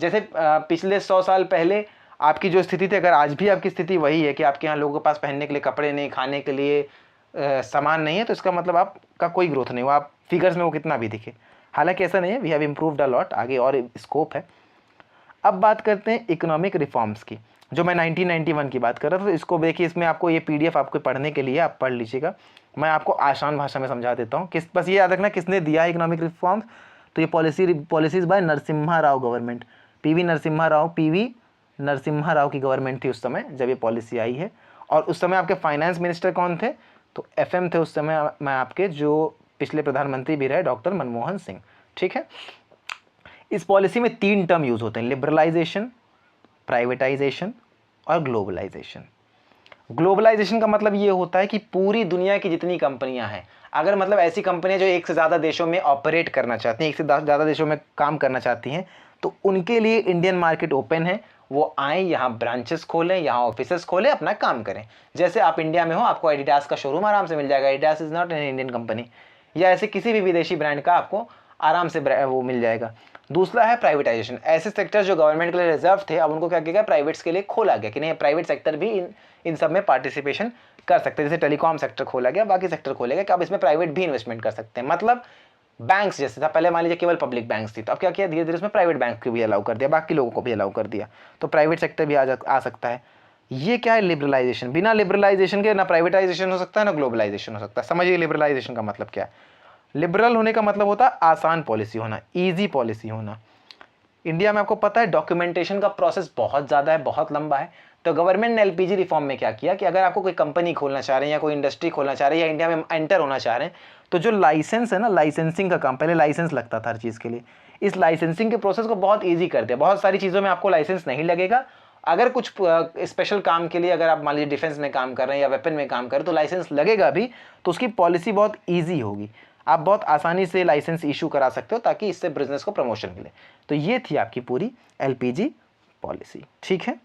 जैसे पिछले 100 साल पहले आपकी जो स्थिति थी, अगर आज भी आपकी स्थिति वही है कि आपके यहाँ लोगों के पास पहनने के लिए कपड़े नहीं, खाने के लिए सामान नहीं है, तो इसका मतलब आपका कोई ग्रोथ नहीं हुआ, आप फिगर्स में वो कितना भी दिखे। हालांकि ऐसा नहीं है, we have improved a lot, आगे और स्कोप है। अब बात करते हैं इकोनॉमिक रिफॉर्म्स की, जो मैं 1991 की बात कर रहा था। तो इसको देखिए, इसमें आपको ये PDF आपको पढ़ने के लिए आप पढ़ लीजिएगा, मैं आपको आसान भाषा में समझा देता हूँ। बस ये याद रखना किसने दिया है इकोनॉमिक रिफॉर्म्स। तो ये policies by Narasimha Rao government, PV Narasimha Rao की गवर्नमेंट थी उस समय जब ये पॉलिसी आई है। और उस समय आपके फाइनेंस मिनिस्टर कौन थे, तो FM थे उस समय मैं आपके, जो पिछले प्रधानमंत्री भी रहे, डॉक्टर मनमोहन सिंह, ठीक है। इस पॉलिसी में 3 टर्म यूज़ होते हैं, लिबरलाइजेशन, प्राइवेटाइजेशन और ग्लोबलाइजेशन। ग्लोबलाइजेशन का मतलब ये होता है कि पूरी दुनिया की जितनी कंपनियां हैं, अगर मतलब ऐसी कंपनियां जो एक से ज़्यादा देशों में ऑपरेट करना चाहती हैं, एक से ज़्यादा देशों में काम करना चाहती हैं, तो उनके लिए इंडियन मार्केट ओपन है। वो आएँ, यहाँ ब्रांचेस खोलें, यहाँ ऑफिसेस खोलें, अपना काम करें। जैसे आप इंडिया में हो, आपको एडिडास का शोरूम आराम से मिल जाएगा, Adidas is not an Indian company, या ऐसे किसी भी विदेशी ब्रांड का आपको आराम से वो मिल जाएगा। दूसरा है प्राइवेटाइजेशन। ऐसे सेक्टर्स जो गवर्नमेंट के लिए रिजर्व थे, अब उनको क्या किया गया, प्राइवेट्स के लिए खोला गया कि नहीं, प्राइवेट सेक्टर भी इन सब में पार्टिसिपेशन कर सकते हैं। जैसे टेलीकॉम सेक्टर खोला गया, बाकी सेक्टर खोले गए कि अब इसमें प्राइवेट भी इन्वेस्टमेंट कर सकते हैं। मतलब बैंक्स जैसे था, पहले मान लीजिए केवल पब्लिक बैंक्स थी, तो अब क्या किया, धीरे धीरे उसमें प्राइवेट बैंक को भी अलाउ कर दिया, बाकी लोगों को भी अलाउ कर दिया, तो प्राइवेट सेक्टर भी आ सकता है। ये क्या है, लिबरलाइजेशन। बिना लिबरलाइजेशन के ना प्राइवेटाइजेशन हो सकता है, ना ग्लोबलाइजेशन हो सकता है। समझिए लिबरलाइजेशन का मतलब क्या है। लिबरल होने का मतलब होता है आसान पॉलिसी होना, ईजी पॉलिसी होना। इंडिया में आपको पता है डॉक्यूमेंटेशन का प्रोसेस बहुत ज़्यादा है, बहुत लंबा है। तो गवर्नमेंट ने एलपीजी रिफॉर्म में क्या किया कि अगर आपको कोई कंपनी खोलना चाह रहे हैं या कोई इंडस्ट्री खोलना चाह रहे हैं या इंडिया में एंटर होना चाह रहे हैं, तो जो लाइसेंस है ना, लाइसेंसिंग का काम, पहले लाइसेंस लगता था हर चीज़ के लिए, इस लाइसेंसिंग के प्रोसेस को बहुत ईजी कर दिया। बहुत सारी चीज़ों में आपको लाइसेंस नहीं लगेगा। अगर कुछ स्पेशल काम के लिए, अगर आप मान लीजिए डिफेंस में काम कर रहे हैं या वेपन में काम कर रहे हैं, तो लाइसेंस लगेगा भी, तो उसकी पॉलिसी बहुत ईजी होगी। आप बहुत आसानी से लाइसेंस इशू करा सकते हो ताकि इससे बिजनेस को प्रमोशन मिले। तो ये थी आपकी पूरी एलपीजी पॉलिसी, ठीक है।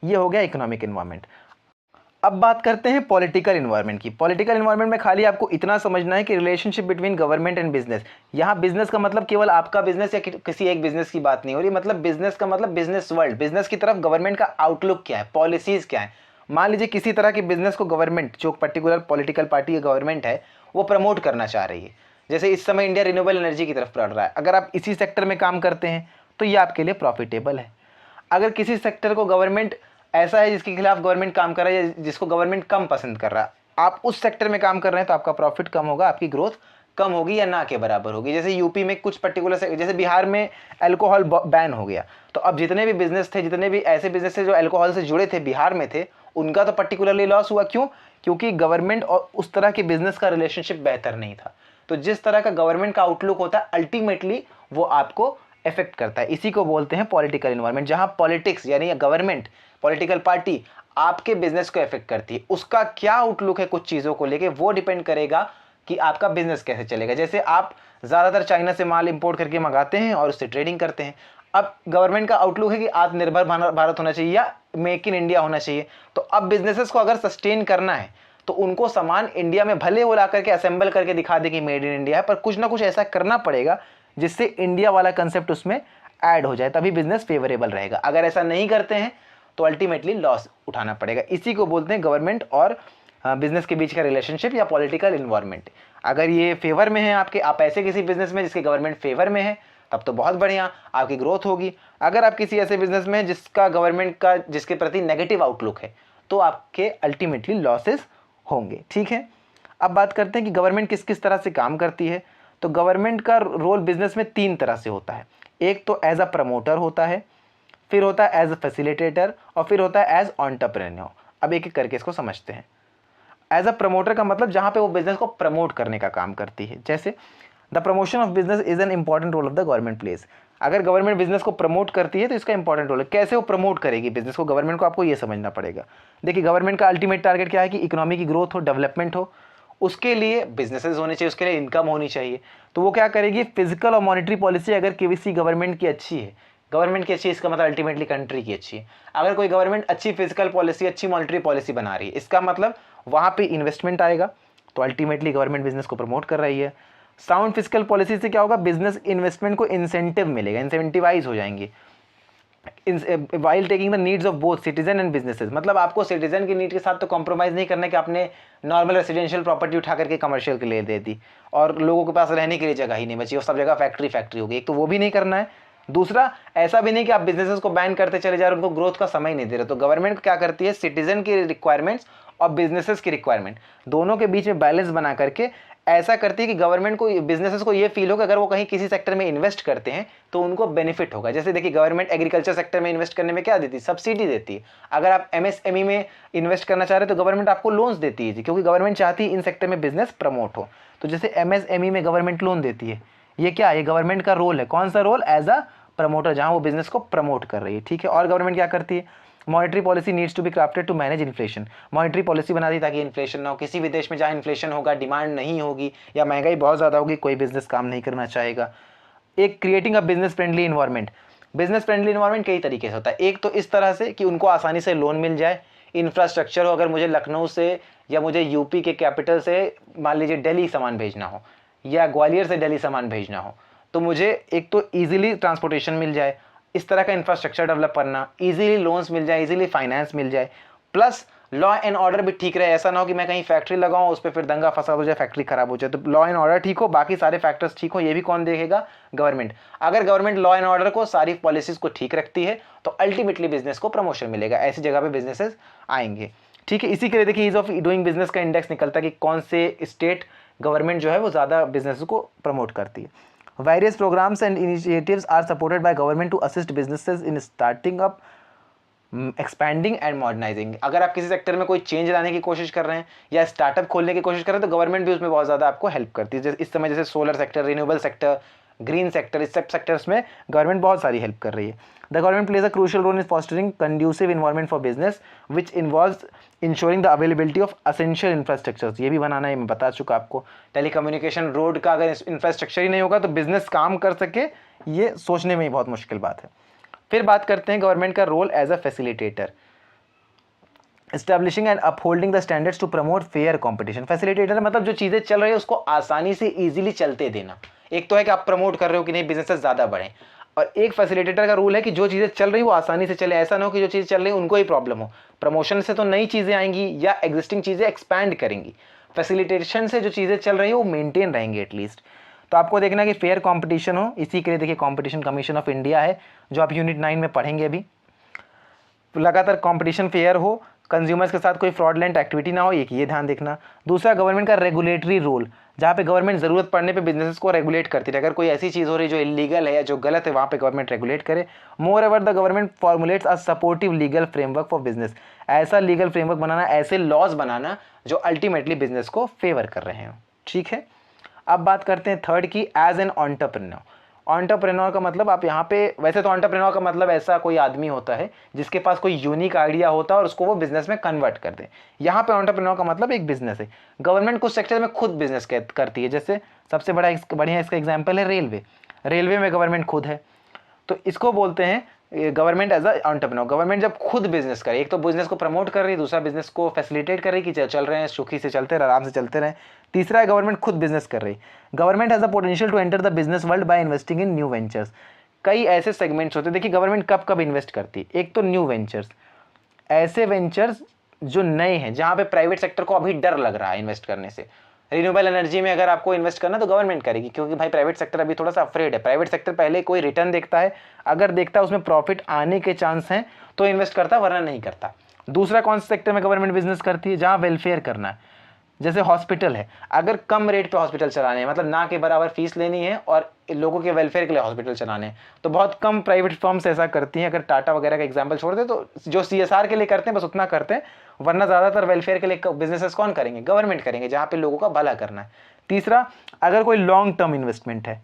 ये हो गया इकोनॉमिक एनवायरनमेंट। अब बात करते हैं पॉलिटिकल एनवायरनमेंट की। पॉलिटिकल एनवायरनमेंट में खाली आपको इतना समझना है कि relationship between government and business. यहाँ बिजनेस का मतलब केवल आपका बिजनेस या किसी एक बिजनेस की बात नहीं हो रही, मतलब बिजनेस का मतलब बिजनेस वर्ल्ड, बिजनेस की तरफ गवर्नमेंट का आउटलुक क्या है, पॉलिसीज क्या है। मान लीजिए किसी तरह के बिजनेस को गवर्नमेंट, जो पर्टिकुलर पॉलिटिकल पार्टी या गवर्नमेंट है, वो प्रमोट करना चाह रही है। जैसे इस समय इंडिया रिन्यूएबल एनर्जी की तरफ बढ़ रहा है, अगर आप इसी सेक्टर में काम करते हैं तो ये आपके लिए प्रॉफिटेबल है। अगर किसी सेक्टर को गवर्नमेंट ऐसा है जिसके खिलाफ गवर्नमेंट काम कर रहा है या जिसको गवर्नमेंट कम पसंद कर रहा है, आप उस सेक्टर में काम कर रहे हैं, तो आपका प्रॉफिट कम होगा, आपकी ग्रोथ कम होगी या ना के बराबर होगी। जैसे यूपी में कुछ पर्टिकुलर, जैसे बिहार में अल्कोहल बैन हो गया, तो अब जितने भी बिजनेस थे, जितने भी ऐसे बिजनेस थे जो अल्कोहल से जुड़े थे, बिहार में थे, उनका तो पर्टिकुलरली लॉस हुआ। क्यों? क्योंकि गवर्नमेंट और उस तरह के बिजनेस का रिलेशनशिप बेहतर नहीं था। तो जिस तरह का गवर्नमेंट का आउटलुक होता है, अल्टीमेटली वो आपको इफेक्ट करता है। इसी को बोलते हैं पॉलिटिकल एनवायरनमेंट, जहां पॉलिटिक्स यानी गवर्नमेंट, पॉलिटिकल पार्टी आपके बिजनेस को इफेक्ट करती है। उसका क्या आउटलुक है कुछ चीज़ों को लेके, वो डिपेंड करेगा कि आपका बिजनेस कैसे चलेगा। जैसे आप ज़्यादातर चाइना से माल इंपोर्ट करके मंगाते हैं और उससे ट्रेडिंग करते हैं। अब गवर्नमेंट का आउटलुक है कि आत्मनिर्भर भारत होना चाहिए या मेक इन इंडिया होना चाहिए। तो अब बिजनेसेस को अगर सस्टेन करना है तो उनको सामान इंडिया में भले वो ला करके असेंबल करके दिखा दे कि मेड इन इंडिया है, पर कुछ ना कुछ ऐसा करना पड़ेगा जिससे इंडिया वाला कंसेप्ट उसमें ऐड हो जाए, तभी बिजनेस फेवरेबल रहेगा। अगर ऐसा नहीं करते हैं तो अल्टीमेटली लॉस उठाना पड़ेगा। इसी को बोलते हैं गवर्नमेंट और बिजनेस के बीच का रिलेशनशिप या पॉलिटिकल इन्वायरमेंट। अगर ये फेवर में है आपके, आप ऐसे किसी बिजनेस में जिसके गवर्नमेंट फेवर में है, तब तो बहुत बढ़िया, आपकी ग्रोथ होगी। अगर आप किसी ऐसे बिजनेस में जिसका गवर्नमेंट का जिसके प्रति नेगेटिव आउटलुक है, तो आपके अल्टीमेटली लॉसेस होंगे, ठीक है। अब बात करते हैं कि गवर्नमेंट किस किस तरह से काम करती है। तो गवर्नमेंट का रोल बिजनेस में 3 तरह से होता है। एक तो एज अ प्रमोटर होता है, फिर होता है एज अ फैसिलिटेटर, और फिर होता है एज एंटरप्रेन्योर। अब एक एक करके इसको समझते हैं। एज अ प्रमोटर का मतलब जहां पे वो बिजनेस को प्रमोट करने का काम करती है। जैसे the promotion of business is an important role of the government place. अगर गवर्नमेंट बिजनेस को प्रमोट करती है तो इसका इंपॉर्टेंट रोल है। कैसे वो प्रमोट करेगी बिजनेस को, गवर्नमेंट को आपको ये समझना पड़ेगा। देखिए, गवर्नमेंट का अल्टीमेट टारगेट क्या है कि इकोनॉमी की ग्रोथ हो, डेवलपमेंट हो। उसके लिए बिजनेसेस होने चाहिए, उसके लिए इनकम होनी चाहिए। तो वो क्या करेगी, फिजिकल और मॉनेटरी पॉलिसी अगर किसी गवर्नमेंट की अच्छी है, गवर्नमेंट की अच्छी, इसका मतलब अल्टीमेटली कंट्री की अच्छी है। अगर कोई गवर्नमेंट अच्छी फिजिकल पॉलिसी, अच्छी मॉनेटरी पॉलिसी बना रही है, इसका मतलब वहाँ पे इन्वेस्टमेंट आएगा, तो अल्टीमेटली गवर्नमेंट बिजनेस को प्रमोट कर रही है। साउंड फिजिकल पॉलिसी से क्या होगा, बिजनेस इन्वेस्टमेंट को इंसेंटिव मिलेगा, इंसेंटिवाइज हो जाएंगे while taking the needs of both citizen and businesses. मतलब आपको सिटीजन की नीड के साथ तो कॉम्प्रोमाइज़ नहीं करना कि आपने नॉर्मल रेसिडेंशियल प्रॉपर्टी उठा करके कमर्शियल के लिए दे दी और लोगों के पास रहने के लिए जगह ही नहीं बची और सब जगह फैक्ट्री होगी। एक तो वो भी नहीं करना है, दूसरा ऐसा भी नहीं कि आप बिजनेसेस को बैन करते चले जा रहे, उनको ग्रोथ का समय नहीं दे रहे। तो गवर्नमेंट क्या करती है, सिटीजन की रिक्वायरमेंट्स और बिजनेसेस की रिक्वायरमेंट दोनों के बीच में बैलेंस बना करके ऐसा करती है कि गवर्नमेंट को, बिजनेसेस को ये फील हो कि अगर वो कहीं किसी सेक्टर में इन्वेस्ट करते हैं तो उनको बेनिफिट होगा। जैसे देखिए, गवर्नमेंट एग्रीकल्चर सेक्टर में इन्वेस्ट करने में क्या देती है, सब्सिडी देती है। अगर आप एमएसएमई में इन्वेस्ट करना चाह रहे हैं तो गवर्नमेंट आपको लोन्स देती है, क्योंकि गवर्नमेंट चाहती है इन सेक्टर में बिजनेस प्रमोट हो। तो जैसे एमएसएमई में गवर्नमेंट लोन देती है, ये क्या है, गवर्नमेंट का रोल है। कौन सा रोल, एज अ प्रमोटर, जहां वो बिजनेस को प्रमोट कर रही है, ठीक है। और गवर्नमेंट क्या करती है, monetary policy needs to be crafted to manage inflation. Monetary policy बनाती है ताकि इन्फ्लेशन ना हो। किसी भी देश में जहाँ इन्फ्लेशन होगा, डिमांड नहीं होगी या महंगाई बहुत ज़्यादा होगी, कोई बिजनेस काम नहीं करना चाहेगा। एक creating a business friendly environment. Business friendly environment कई तरीके से होता है। एक तो इस तरह से कि उनको आसानी से लोन मिल जाए, इंफ्रास्ट्रक्चर हो। अगर मुझे लखनऊ से या मुझे यूपी के कैपिटल से मान लीजिए दिल्ली सामान भेजना हो या ग्वालियर से दिल्ली सामान भेजना हो, तो मुझे एक तो ईजिली ट्रांसपोर्टेशन मिल जाए, इस तरह का इंफ्रास्ट्रक्चर डेवलप करना, इजीली लोन्स मिल जाए, इजीली फाइनेंस मिल जाए, प्लस लॉ एंड ऑर्डर भी ठीक रहे। ऐसा ना हो कि मैं कहीं फैक्ट्री लगाऊं, उस पर फिर दंगा फसाद हो जाए, फैक्ट्री खराब हो जाए। तो लॉ एंड ऑर्डर ठीक हो, बाकी सारे फैक्टर्स ठीक हो, ये भी कौन देखेगा, गवर्नमेंट। अगर गवर्नमेंट लॉ एंड ऑर्डर को, सारी पॉलिसीज को ठीक रखती है तो अल्टीमेटली बिजनेस को प्रमोशन मिलेगा, ऐसी जगह पे बिजनेसेस आएंगे, ठीक है। इसी के लिए देखिए, ईज ऑफ डूइंग बिजनेस का इंडेक्स निकलता है कि कौन से स्टेट गवर्नमेंट जो है वो ज़्यादा बिजनेस को प्रमोट करती है। Various programs and initiatives are supported by government to assist businesses in starting up, expanding and modernising. अगर आप किसी सेक्टर में कोई चेंज लाने की कोशिश कर रहे हैं या स्टार्टअप खोलने की कोशिश कर रहे हैं तो गवर्नमेंट भी उसमें बहुत ज़्यादा आपको हेल्प करती है। इस समय जैसे solar sector, renewable sector, green sector, इस सब सेक्टर्स में गवर्नमेंट बहुत सारी हेल्प कर रही है। The government plays a crucial role in fostering conducive environment for business which involves ensuring the availability of essential infrastructures. ये भी बनाना है, मैं बता चुका आपको। टेलीकम्युनिकेशन, रोड का अगर इंफ्रास्ट्रक्चर ही नहीं होगा तो बिजनेस काम कर सके, ये सोचने में ही बहुत मुश्किल बात है। फिर बात करते हैं गवर्नमेंट का role as a facilitator, establishing and upholding the standards to promote fair competition. Facilitator मतलब जो चीज़ें चल रही है उसको आसानी से इजीली चलते देना। एक तो है कि आप प्रमोट कर रहे हो कि नहीं बिजनेसेस ज़्यादा बढ़ें, और एक फैसिलिटेटर का रूल है कि जो चीज़ें चल रही वो आसानी से चले। ऐसा ना हो कि जो चीज़ें चल रही उनको ही प्रॉब्लम हो। प्रमोशन से तो नई चीज़ें आएंगी या एग्जिस्टिंग चीज़ें एक्सपैंड करेंगी, फैसिलिटेशन से जो चीज़ें चल रही है वो मेंटेन रहेंगी एटलीस्ट। तो आपको देखना है कि फेयर कंपटीशन हो। इसी के लिए देखिए कंपटीशन कमीशन ऑफ इंडिया है जो आप यूनिट 9 में पढ़ेंगे अभी। लगातार कंपटीशन फेयर हो, कंज्यूमर्स के साथ कोई फ्रॉडलेंट एक्टिविटी ना हो, एक ये ध्यान देखना। दूसरा गवर्नमेंट का रेगुलेटरी रोल, जहाँ पे गवर्नमेंट ज़रूरत पड़ने पे बिजनेसेस को रेगुलेट करती है। अगर कोई ऐसी चीज़ हो रही जो इलीगल है या जो गलत है वहाँ पे गवर्नमेंट रेगुलेट करे। Moreover the government formulates a supportive legal framework for business. ऐसा लीगल फ्रेमवर्क बनाना, ऐसे लॉज बनाना जो अल्टीमेटली बिजनेस को फेवर कर रहे हैं। ठीक है, अब बात करते हैं थर्ड की, एज एन एंटरप्रेन्योर। एंटरप्रेन्योर का मतलब आप यहाँ पे, वैसे तो एंटरप्रेन्योर का मतलब ऐसा कोई आदमी होता है जिसके पास कोई यूनिक आइडिया होता है और उसको वो बिजनेस में कन्वर्ट कर दे। यहाँ पे एंटरप्रेन्योर का मतलब एक बिजनेस है। गवर्नमेंट कुछ सेक्टर में खुद बिजनेस करती है, जैसे सबसे बढ़िया इसका एग्जाम्पल है रेलवे। रेलवे में गवर्नमेंट खुद है, तो इसको बोलते हैं government as a entrepreneur. Government जब खुद बिजनेस करे, एक तो बिजनेस को प्रमोट कर रही है, दूसरा बिजनेस को फैसिलिटेट कर रही है कि चल रहे हैं सुखी से चलते रहे, आराम से चलते रहे। तीसरा है गवर्नमेंट खुद बिजनेस कर रही है। Government has the potential to enter the business world by investing in new ventures. कई ऐसे सेगमेंट्स होते हैं, देखिए गवर्नमेंट कब कब इन्वेस्ट करती है। एक तो न्यू वेंचर्स, ऐसे वेंचर्स जो नए हैं जहाँ पे प्राइवेट सेक्टर को अभी डर लग रहा है इन्वेस्ट करने से। रिन्यूएबल एनर्जी में अगर आपको इन्वेस्ट करना तो गवर्नमेंट करेगी, क्योंकि भाई प्राइवेट सेक्टर अभी थोड़ा सा अफ्रेड है। प्राइवेट सेक्टर पहले कोई रिटर्न देखता है, अगर देखता है उसमें प्रॉफिट आने के चांस हैं तो इन्वेस्ट करता, वरना नहीं करता। दूसरा कौन से सेक्टर में गवर्नमेंट बिजनेस करती है, जहाँ वेलफेयर करना है। जैसे हॉस्पिटल है, अगर कम रेट पे हॉस्पिटल चलाने हैं, मतलब ना के बराबर फीस लेनी है और लोगों के वेलफेयर के लिए हॉस्पिटल चलाने हैं, तो बहुत कम प्राइवेट फर्म्स ऐसा करती हैं। अगर टाटा वगैरह का एग्जांपल छोड़ दे तो जो CSR के लिए करते हैं बस उतना करते हैं, वरना ज़्यादातर वेलफेयर के लिए बिजनेसेस कौन करेंगे, गवर्नमेंट करेंगे, जहाँ पे लोगों का भला करना है। तीसरा, अगर कोई लॉन्ग टर्म इन्वेस्टमेंट है,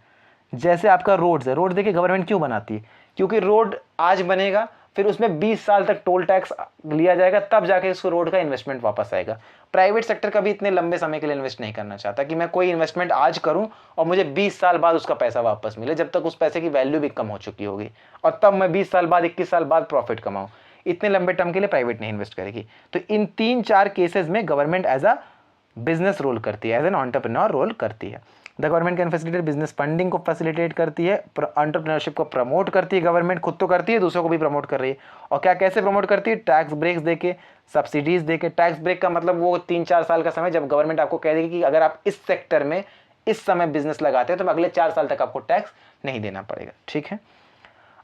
जैसे आपका रोड्स है। रोड देखिए गवर्नमेंट क्यों बनाती है, क्योंकि रोड आज बनेगा, फिर उसमें 20 साल तक टोल टैक्स लिया जाएगा, तब जाके उसको रोड का इन्वेस्टमेंट वापस आएगा। प्राइवेट सेक्टर कभी इतने लंबे समय के लिए इन्वेस्ट नहीं करना चाहता कि मैं कोई इन्वेस्टमेंट आज करूं और मुझे 20 साल बाद उसका पैसा वापस मिले, जब तक उस पैसे की वैल्यू भी कम हो चुकी होगी, और तब मैं 20 साल बाद 21 साल बाद प्रॉफिट कमाऊं। इतने लंबे टर्म के लिए प्राइवेट नहीं इन्वेस्ट करेगी। तो इन 3-4 केसेस में government as a business role करती है, एज एन एंटरप्रेन्योर रोल करती है। The government can facilitate business funding को फैसिलिटेट करती है, एंटरप्रेन्योरशिप को प्रमोट करती है। गवर्नमेंट खुद तो करती है, दूसरों को भी प्रमोट कर रही है। और क्या कैसे प्रमोट करती है, टैक्स ब्रेक्स देके, सब्सिडीज देके। टैक्स ब्रेक का मतलब वो 3-4 साल का समय, जब गवर्नमेंट आपको कह देगी कि अगर आप इस सेक्टर में इस समय बिजनेस लगाते हैं तो अगले 4 साल तक आपको टैक्स नहीं देना पड़ेगा। ठीक है,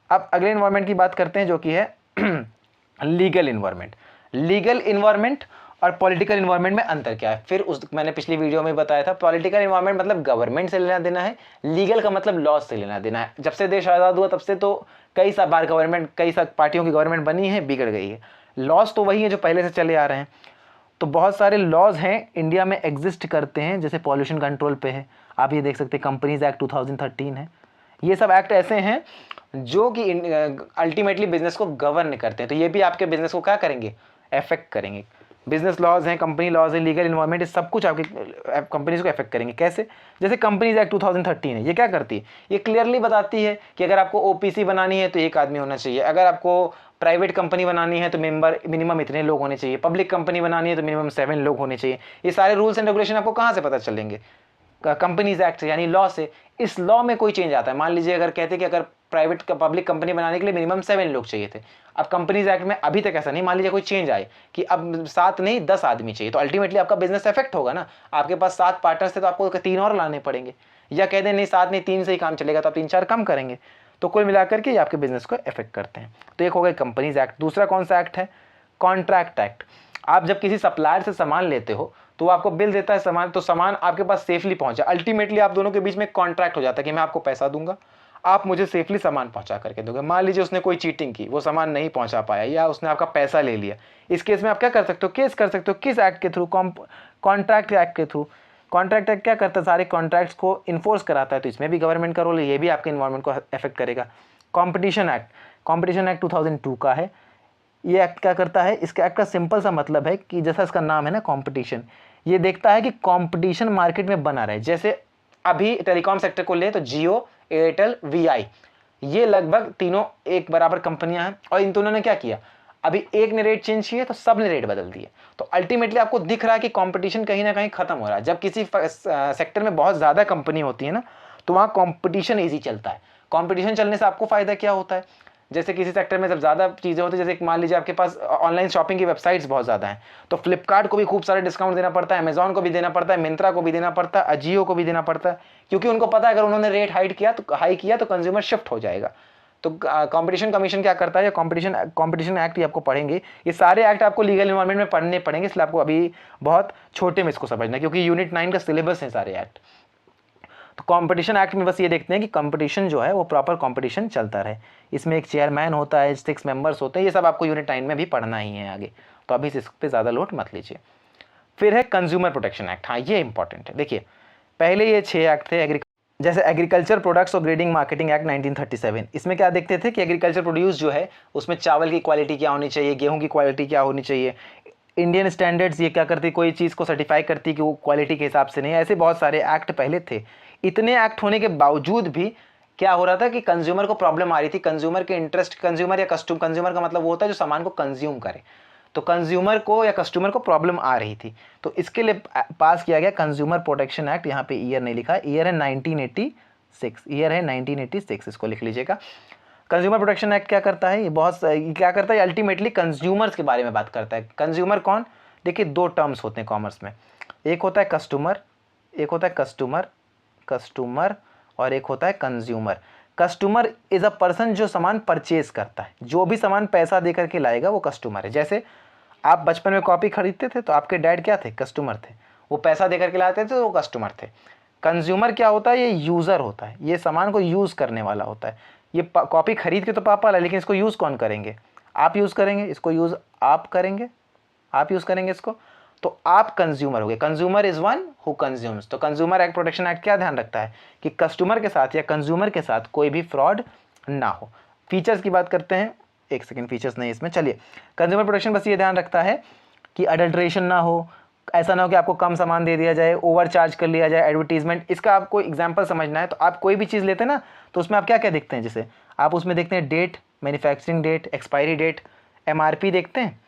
अब अगले इन्वायरमेंट की बात करते हैं जो कि है लीगल इन्वायरमेंट। लीगल इन्वायरमेंट और पॉलिटिकल इन्वायरमेंट में अंतर क्या है, फिर मैंने पिछली वीडियो में बताया था। पॉलिटिकल इन्वायरमेंट मतलब गवर्नमेंट से लेना देना है, लीगल का मतलब लॉज से लेना देना है। जब से देश आज़ाद हुआ तब से तो कई बार गवर्नमेंट, कई पार्टियों की गवर्नमेंट बनी है, बिगड़ गई है। लॉज तो वही है जो पहले से चले आ रहे हैं। तो बहुत सारे लॉज हैं इंडिया में एग्जिस्ट करते हैं, जैसे पॉल्यूशन कंट्रोल पे है, आप ये देख सकते हैं। कंपनीज एक्ट 2013 है। ये सब एक्ट ऐसे हैं जो कि अल्टीमेटली बिजनेस को गवर्न करते हैं। तो ये भी आपके बिजनेस को क्या करेंगे, अफेक्ट करेंगे। बिजनेस लॉज हैं, कंपनी लॉज है, लीगल इन्वायरमेंट, ये सब कुछ आपकी कंपनीज को अफेक्ट करेंगे। कैसे, जैसे कंपनीज एक्ट 2013 है, ये क्या करती है, ये क्लियरली बताती है कि अगर आपको OPC बनानी है तो 1 आदमी होना चाहिए, अगर आपको प्राइवेट कंपनी बनानी है तो मेंबर मिनिमम इतने लोग होने चाहिए, पब्लिक कंपनी बनानी है तो मिनिमम 7 लोग होने चाहिए। ये सारे रूल्स एंड रेगुलेशन आपको कहाँ से पता चलेंगे, कंपनीज एक्ट से, यानी लॉ से। इस लॉ में कोई चेंज आता है, मान लीजिए अगर कहते कि अगर प्राइवेट पब्लिक कंपनी बनाने के लिए मिनिमम 7 लोग चाहिए थे, अब कंपनीज एक्ट में अभी तक ऐसा नहीं, मान लीजिए कोई चेंज आए कि अब 7 नहीं 10 आदमी चाहिए, तो अल्टीमेटली आपका बिजनेस इफेक्ट होगा ना। आपके पास 7 पार्टनर्स थे तो आपको 3 और लाने पड़ेंगे, या कह दें नहीं 7 नहीं 3 से ही काम चलेगा तो आप 3-4 कम करेंगे। तो कुल मिलाकर के ये आपके बिजनेस को इफेक्ट करते हैं। तो एक हो गया कंपनीज एक्ट। दूसरा कौन सा एक्ट है, कॉन्ट्रैक्ट एक्ट। आप जब किसी सप्लायर से सामान लेते हो तो वो आपको बिल देता है सामान, तो सामान आपके पास सेफली पहुंचा। अल्टीमेटली आप दोनों के बीच में कॉन्ट्रैक्ट हो जाता है कि मैं आपको पैसा दूंगा, आप मुझे सेफली सामान पहुंचा करके दोगे। मान लीजिए उसने कोई चीटिंग की, वो सामान नहीं पहुंचा पाया या उसने आपका पैसा ले लिया, इस केस में आप क्या कर सकते हो, केस कर सकते हो। किस एक्ट के थ्रू? कॉन्ट्रैक्ट एक्ट के थ्रू। कॉन्ट्रैक्ट एक्ट क्या करता है, सारे कॉन्ट्रैक्ट्स को इन्फोर्स कराता है, तो इसमें भी गवर्नमेंट का रोल है, ये भी आपके इन्वायरमेंट को अफेक्ट करेगा। कॉम्पिटिशन एक्ट, कॉम्पिटिशन एक्ट 2002 का है। ये एक्ट क्या करता है, इसका एक्ट का सिंपल सा मतलब है कि जैसा इसका नाम है ना कंपटीशन, ये देखता है कि कंपटीशन मार्केट में बना रहे। जैसे अभी टेलीकॉम सेक्टर को ले तो जियो, एयरटेल, वीआई, ये लगभग तीनों एक बराबर कंपनियां हैं, और इन दोनों ने क्या किया, अभी एक ने रेट चेंज किए तो सब ने रेट बदल दिए। तो अल्टीमेटली आपको दिख रहा है कि कंपटीशन कहीं ना कहीं खत्म हो रहा है। जब किसी सेक्टर में बहुत ज़्यादा कंपनी होती है ना, तो वहाँ कंपटीशन ईजी चलता है। कंपटीशन चलने से आपको फ़ायदा क्या होता है, जैसे किसी सेक्टर में जब ज़्यादा चीज़ें होती है, जैसे मान लीजिए आपके पास ऑनलाइन शॉपिंग की वेबसाइट्स बहुत ज़्यादा हैं, तो फ्लिपकार्ट को भी खूब सारे डिस्काउंट देना पड़ता है, अमेजॉन को भी देना पड़ता है, मिंत्रा को भी देना पड़ता है, अजियो को भी देना पड़ता है, क्योंकि उनको पता है अगर उन्होंने रेट हाई किया तो कंज्यूमर शिफ्ट हो जाएगा। तो कंपटीशन कमीशन क्या करता है, या कंपटीशन एक्ट ही आपको पढ़ेंगे। ये सारे एक्ट आपको लीगल इन्वायरमेंट में पढ़ने पड़ेंगे, इसलिए आपको अभी बहुत छोटे में इसको समझना है, क्योंकि यूनिट 9 का सिलेबस है सारे एक्ट। तो कंपटीशन एक्ट में बस ये देखते हैं कि कंपटीशन जो है वो प्रॉपर कंपटीशन चलता रहे। इसमें एक चेयरमैन होता है, 6 मेंबर्स होते हैं, ये सब आपको यूनिट 9 में भी पढ़ना ही है आगे, तो अभी इस पर ज़्यादा लोड मत लीजिए। फिर है कंज्यूमर प्रोटेक्शन एक्ट। हाँ, ये इंपॉर्टेंट है। देखिए, पहले ये 6 एक्ट थे, जैसे एग्रीकल्चर प्रोडक्ट्स और ग्रेडिंग मार्केटिंग एक्ट 1937। इसमें क्या देखते थे कि एग्रीकल्चर प्रोड्यूस जो है उसमें चावल की क्वालिटी क्या होनी चाहिए, गेहूं की क्वालिटी क्या होनी चाहिए। इंडियन स्टैंडर्ड्स ये क्या करती, कोई चीज़ को सर्टिफाई करती कि वो क्वालिटी के हिसाब से नहीं। ऐसे बहुत सारे एक्ट पहले थे। इतने एक्ट होने के बावजूद भी क्या हो रहा था कि कंज्यूमर को प्रॉब्लम आ रही थी। कंज्यूमर के इंटरेस्ट, कंज्यूमर या कस्टम, कंज्यूमर का मतलब वो होता है जो सामान को कंज्यूम करे, तो कंज्यूमर को या कस्टमर को प्रॉब्लम आ रही थी। तो इसके लिए पास किया गया कंज्यूमर प्रोटेक्शन एक्ट। यहाँ पे ईयर नहीं लिखा, ईयर है 1986, ईयर है 1986, इसको लिख लीजिएगा। कंज्यूमर प्रोटेक्शन एक्ट क्या करता है, ये क्या करता है, अल्टीमेटली कंज्यूमर्स के बारे में बात करता है। कंज्यूमर कौन, देखिए 2 टर्म्स होते हैं कॉमर्स में, एक होता है कस्टमर, एक होता है कस्टमर और एक होता है consumer. Customer is a person जो सामान परचेज करता है, जो भी सामान पैसा दे करके लाएगा वो कस्टमर है। जैसे आप बचपन में कॉपी खरीदते थे तो आपके डैड क्या थे, कस्टमर थे, वो पैसा दे करके लाते थे तो वो कस्टमर थे। कंज्यूमर क्या होता है, ये यूज़र होता है, ये सामान को यूज़ करने वाला होता है। ये कॉपी खरीद के तो पापा ला, लेकिन इसको यूज़ कौन करेंगे, आप यूज़ करेंगे, इसको यूज़ आप करेंगे, आप यूज़ करेंगे इसको, तो आप कंज्यूमर हो गए। Consumer is one who consumes. तो कंज्यूमर एक्ट प्रोटेक्शन एक्ट क्या ध्यान रखता है कि कस्टमर के साथ या कंज्यूमर के साथ कोई भी फ्रॉड ना हो। फीचर्स की बात करते हैं, एक सेकंड, फीचर्स नहीं इसमें, चलिए। कंज्यूमर प्रोटेक्शन बस ये ध्यान रखता है कि अडल्ट्रेशन ना हो, ऐसा ना हो कि आपको कम सामान दे दिया जाए, ओवर चार्ज कर लिया जाए, एडवर्टीजमेंट। इसका आपको एग्जांपल समझना है तो आप कोई भी चीज़ लेते हैं ना, तो उसमें आप क्या क्या देखते हैं, जैसे आप उसमें देखते हैं date, manufacturing date, expiry date, MRP देखते हैं।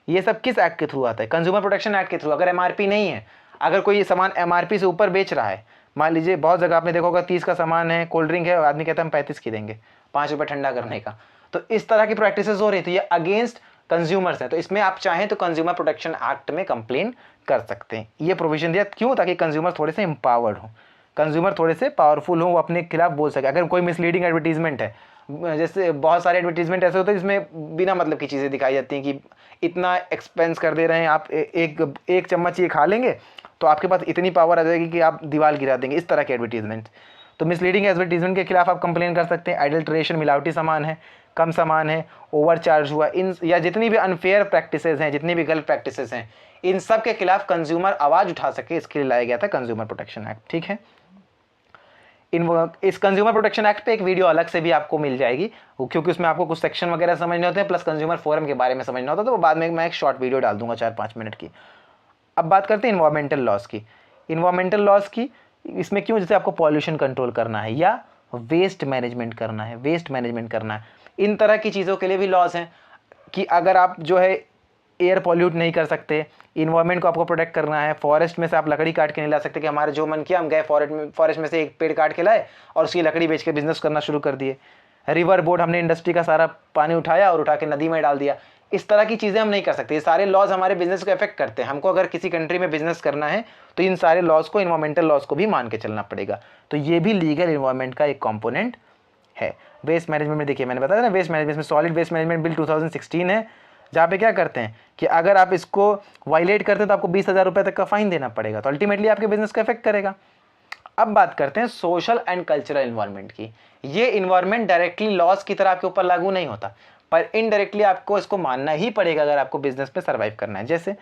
ये सब किस एक्ट के थ्रू आता है, कंज्यूमर प्रोटेक्शन एक्ट के थ्रू। अगर एमआरपी नहीं है, अगर कोई सामान एमआरपी से ऊपर बेच रहा है, मान लीजिए बहुत जगह आपने देखा होगा 30 का सामान है, कोल्ड ड्रिंक है, और आदमी कहता है हम 35 की देंगे, 5 रुपये ठंडा करने का। तो इस तरह की प्रैक्टिसेस हो रही थी, ये अगेंस्ट कंज्यूमर्स हैं। तो इसमें आप चाहें तो कंज्यूमर प्रोटेक्शन एक्ट में कंप्लेन कर सकते हैं। ये प्रोविजन दिया क्यों, ताकि कंज्यूमर थोड़े से एम्पावर्ड हो, कंज्यूमर थोड़े से पावरफुल हो, वो अपने खिलाफ बोल सके। अगर कोई मिसलीडिंग एडवर्टीजमेंट है, जैसे बहुत सारे एडवर्टीजमेंट ऐसे होते हैं जिसमें बिना मतलब की चीज़ें दिखाई जाती हैं कि इतना एक्सपेंस कर दे रहे हैं आप, एक चम्मच ये खा लेंगे तो आपके पास इतनी पावर आ जाएगी कि आप दीवार गिरा देंगे, इस तरह के एडवर्टीजमेंट। तो मिसलीडिंग एडवर्टीजमेंट के खिलाफ आप कंप्लेन कर सकते हैं। एडल्ट्रेशन, मिलावटी सामान है, कम सामान है, ओवर चार्ज हुआ, इन या जितनी भी अनफेयर प्रैक्टिसेस हैं, जितनी भी गलत प्रैक्टिसेस हैं, इन सब के खिलाफ कंज्यूमर आवाज़ उठा सके, इसके लिए लाया गया था कंज्यूमर प्रोटेक्शन एक्ट। ठीक है, इस कंज्यूमर प्रोटेक्शन एक्ट पे एक वीडियो अलग से भी आपको मिल जाएगी, क्योंकि उसमें आपको कुछ सेक्शन वगैरह समझने होते हैं, प्लस कंज्यूमर फोरम के बारे में समझना होता है, तो वो बाद में मैं एक शॉर्ट वीडियो डाल दूंगा 4-5 मिनट की। अब बात करते हैं इन्वायरमेंटल लॉज की। इन्वायरमेंटल लॉज की इसमें क्यों, जैसे आपको पॉल्यूशन कंट्रोल करना है या वेस्ट मैनेजमेंट करना है, इन तरह की चीज़ों के लिए भी लॉज हैं कि अगर आप जो है एयर पॉल्यूट नहीं कर सकते, इन्वायरमेंट को आपको प्रोटेक्ट करना है, फॉरेस्ट में से आप लकड़ी काट के नहीं ला सकते कि हमारे जो मन किया हम गए फॉरेस्ट में से एक पेड़ काट के लाए और उसकी लकड़ी बेच के बिजनेस करना शुरू कर दिए। रिवर बोर्ड, हमने इंडस्ट्री का सारा पानी उठाया और उठा के नदी में डाल दिया, इस तरह की चीज़ें हम नहीं कर सकते। ये सारे लॉज हमारे बिजनेस को अफेक्ट करते हैं। हमको अगर किसी कंट्री में बिजनेस करना है तो इन सारे लॉज को, इन्वायरमेंटल लॉज को भी मान के चलना पड़ेगा। तो ये भी लीगल इन्वायरमेंट का एक कॉम्पोनेंट है। वेस्ट मैनेजमेंट में देखिए मैंने बताया ना, वेस्ट मैनेजमेंट में सॉलिड वेस्ट मैनेजमेंट बिल 2016 है, जहाँ पे क्या करते हैं कि अगर आप इसको वायलेट करते तो आपको 20,000 रुपये तक का फाइन देना पड़ेगा, तो अल्टीमेटली आपके बिजनेस को इफेक्ट करेगा। अब बात करते हैं सोशल एंड कल्चरल इन्वायरमेंट की। ये इन्वायरमेंट डायरेक्टली लॉस की तरह आपके ऊपर लागू नहीं होता, पर इनडायरेक्टली आपको इसको मानना ही पड़ेगा अगर आपको बिजनेस में सर्वाइव करना है। जैसे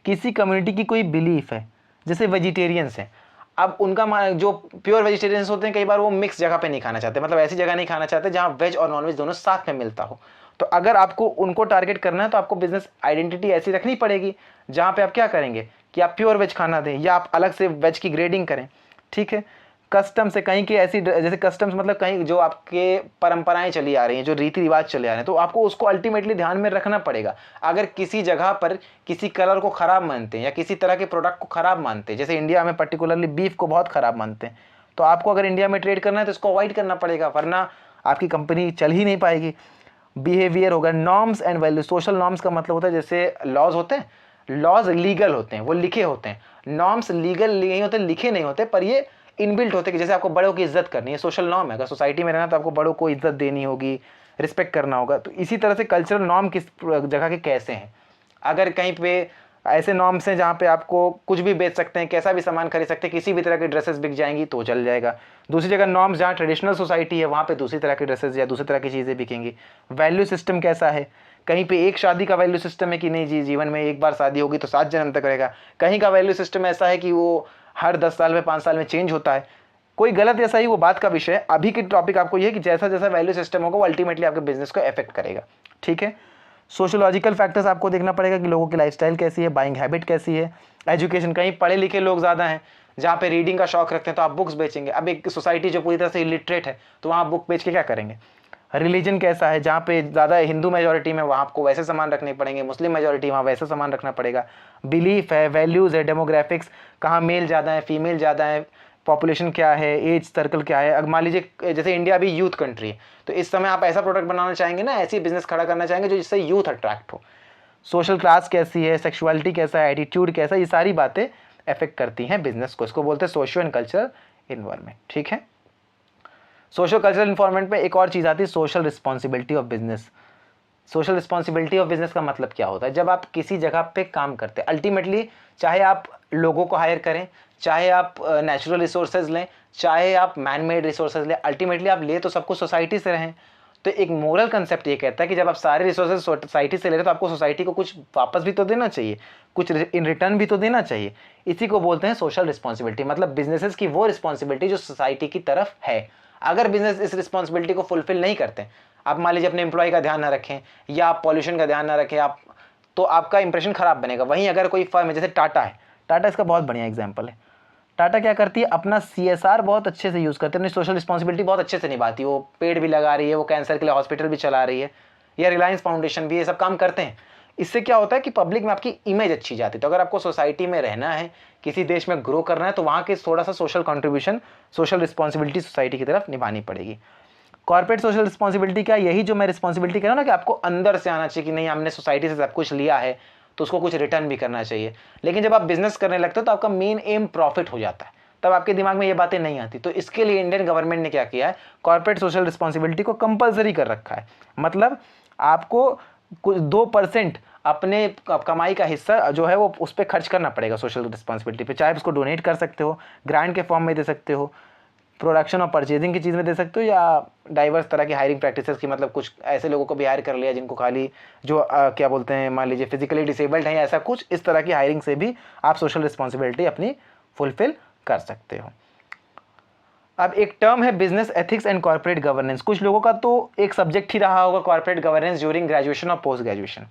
किसी कम्युनिटी की कोई बिलीफ है, जैसे वेजिटेरियंस हैं, अब उनका जो प्योर वेजिटेरियंस होते हैं कई बार वो मिक्स जगह पे नहीं खाना चाहते, मतलब ऐसी जगह नहीं खाना चाहते जहाँ वेज और नॉनवेज दोनों साथ में मिलता हो। तो अगर आपको उनको टारगेट करना है तो आपको बिजनेस आइडेंटिटी ऐसी रखनी पड़ेगी जहाँ पे आप क्या करेंगे कि आप प्योर वेज खाना दें या आप अलग से वेज की ग्रेडिंग करें। ठीक है, कस्टम्स है कहीं की ऐसी, जैसे कस्टम्स मतलब कहीं जो आपके परंपराएं चली आ रही हैं, जो रीति रिवाज चले आ रहे हैं, तो आपको उसको अल्टीमेटली ध्यान में रखना पड़ेगा। अगर किसी जगह पर किसी कलर को ख़राब मानते हैं या किसी तरह के प्रोडक्ट को ख़राब मानते हैं, जैसे इंडिया में पर्टिकुलरली बीफ को बहुत ख़राब मानते हैं, तो आपको अगर इंडिया में ट्रेड करना है तो इसको अवॉइड करना पड़ेगा, वरना आपकी कंपनी चल ही नहीं पाएगी। बिहेवियर होगा, norms and value. Social norms का मतलब होता है जैसे लॉज होते हैं, लॉज लीगल होते हैं, वो लिखे होते हैं। नॉर्म्स लीगल नहीं होते, लिखे नहीं होते, पर ये इनबिल्ट होते कि जैसे आपको बड़ों की इज्जत करनी है, सोशल नॉर्म है। अगर सोसाइटी में रहना तो आपको बड़ों को इज्जत देनी होगी, रिस्पेक्ट करना होगा। तो इसी तरह से कल्चरल नॉर्म किस जगह के कैसे हैं। अगर कहीं पे ऐसे नॉर्म्स हैं जहाँ पे आपको कुछ भी बेच सकते हैं, कैसा भी सामान खरीद सकते हैं, किसी भी तरह की ड्रेसेस बिक जाएंगी तो चल जाएगा। दूसरी जगह नॉर्म्स जहाँ ट्रेडिशनल सोसाइटी है वहाँ पे दूसरी तरह की ड्रेसेस या दूसरी तरह की चीज़ें बिकेंगी। वैल्यू सिस्टम कैसा है, कहीं पे एक शादी का वैल्यू सिस्टम है कि नहीं जी जीवन में एक बार शादी होगी तो 7 जन्म तक रहेगा। कहीं का वैल्यू सिस्टम ऐसा है कि वो हर 10 साल में 5 साल में चेंज होता है। कोई गलत या सही वो बात का विषय है। अभी की टॉपिक आपको ये है कि जैसा जैसा वैल्यू सिस्टम होगा वो अल्टीमेटली आपके बिजनेस को अफेक्ट करेगा। ठीक है, सोशोलॉजिकल फैक्टर्स आपको देखना पड़ेगा कि लोगों की लाइफस्टाइल कैसी है, बाइंग हैबिट कैसी है। एजुकेशन, कहीं पढ़े लिखे लोग ज़्यादा हैं जहाँ पे रीडिंग का शौक रखते हैं तो आप बुक्स बेचेंगे। अब एक सोसाइटी जो पूरी तरह से इलिटरेट है तो वहाँ बुक बेच के क्या करेंगे। रिलीजन कैसा है, जहाँ पे ज़्यादा हिंदू मेजोरिटी में वहाँ आपको वैसे सामान रखने पड़ेंगे, मुस्लिम मेजोरिटी वहाँ वैसे सामान रखना पड़ेगा। बिलीफ है, वैल्यूज़ है, डेमोग्राफिक्स, कहाँ मेल ज़्यादा है, फीमेल ज़्यादा है, पॉपुलेशन क्या है, एज सर्कल क्या है। अब मान लीजिए जैसे इंडिया अभी यूथ कंट्री है, तो इस समय आप ऐसा प्रोडक्ट बनाना चाहेंगे ना, ऐसी बिजनेस खड़ा करना चाहेंगे जो जिससे यूथ अट्रैक्ट हो। सोशल क्लास कैसी है, सेक्सुअलिटी कैसा है, एटीट्यूड कैसा, ये सारी बातें अफेक्ट करती हैं बिजनेस को। इसको बोलते हैं सोशो एंड कल्चरल इन्वायरमेंट। ठीक है, सोशल कल्चरल इन्वायरमेंट में एक और चीज़ आती है, social responsibility of business. Social responsibility of business का मतलब क्या होता है, जब आप किसी जगह पे काम करते हैं, अल्टीमेटली चाहे आप लोगों को हायर करें, चाहे आप नेचुरल रिसोर्सेज लें, चाहे आप मैन मेड रिसोर्सेज लें, अल्टीमेटली आप ले तो सबको सोसाइटी से रहें। तो एक मोरल कंसेप्ट ये कहता है कि जब आप सारे रिसोर्सेज सोसाइटी से ले रहे हो तो आपको सोसाइटी को कुछ वापस भी तो देना चाहिए, कुछ इन रिटर्न भी तो देना चाहिए। इसी को बोलते हैं सोशल रिस्पॉन्सिबिलिटी, मतलब बिजनेसेस की वो रिस्पॉन्सिबिलिटी जो सोसाइटी की तरफ है। अगर बिजनेस इस रिस्पॉन्सिबिलिटी को फुलफिल नहीं करते, आप मान लीजिए अपने एम्प्लॉय का ध्यान ना रखें या आप पॉल्यूशन का ध्यान ना रखें, आप तो आपका इंप्रेशन खराब बनेगा। वहीं अगर कोई फर्म है जैसे टाटा है, टाटा इसका बहुत बढ़िया एग्जांपल है। टाटा क्या करती है, अपना CSR बहुत अच्छे से यूज़ करती है, अपनी सोशल रिस्पॉन्सिबिलिटी बहुत अच्छे से निभाती है। वो पेड़ भी लगा रही है, वो कैंसर के लिए हॉस्पिटल भी चला रही है, या रिलायंस फाउंडेशन भी ये सब काम करते हैं। इससे क्या होता है कि पब्लिक में आपकी इमेज अच्छी जाती है। तो अगर आपको सोसाइटी में रहना है, किसी देश में ग्रो करना है, तो वहाँ के थोड़ा सा social contribution, social responsibility society की तरफ निभानी पड़ेगी। कॉर्पोरेट सोशल रिस्पॉन्सिबिलिटी क्या, यही जो मैं रिस्पॉन्सिबिलिटी कह रहा हूँ ना कि आपको अंदर से आना चाहिए कि नहीं हमने सोसाइटी से सब कुछ लिया है तो उसको कुछ रिटर्न भी करना चाहिए। लेकिन जब आप बिजनेस करने लगते हो तो आपका मेन एम प्रॉफिट हो जाता है, तब आपके दिमाग में ये बातें नहीं आती। तो इसके लिए इंडियन गवर्नमेंट ने क्या किया है, कॉर्पोरेट सोशल रिस्पॉन्सिबिलिटी को कंपलसरी कर रखा है। मतलब आपको कुछ 2% अपने कमाई का हिस्सा जो है वो उस पर खर्च करना पड़ेगा सोशल रिस्पॉन्सिबिलिटी पे। चाहे उसको डोनेट कर सकते हो, ग्रांट के फॉर्म में दे सकते हो, प्रोडक्शन और परचेजिंग की चीज़ में दे सकते हो, या डाइवर्स तरह की हायरिंग प्रैक्टिसेस की, मतलब कुछ ऐसे लोगों को भी हायर कर लिया जिनको खाली जो क्या बोलते हैं, मान लीजिए फिजिकली डिसेबल्ड हैं या ऐसा कुछ, इस तरह की हायरिंग से भी आप सोशल रिस्पॉन्सिबिलिटी अपनी फुलफिल कर सकते हो। अब एक टर्म है business ethics and corporate governance. कुछ लोगों का तो एक सब्जेक्ट ही रहा होगा कॉर्पोरेट गवर्नेंस ड्यूरिंग ग्रेजुएशन और पोस्ट ग्रेजुएशन।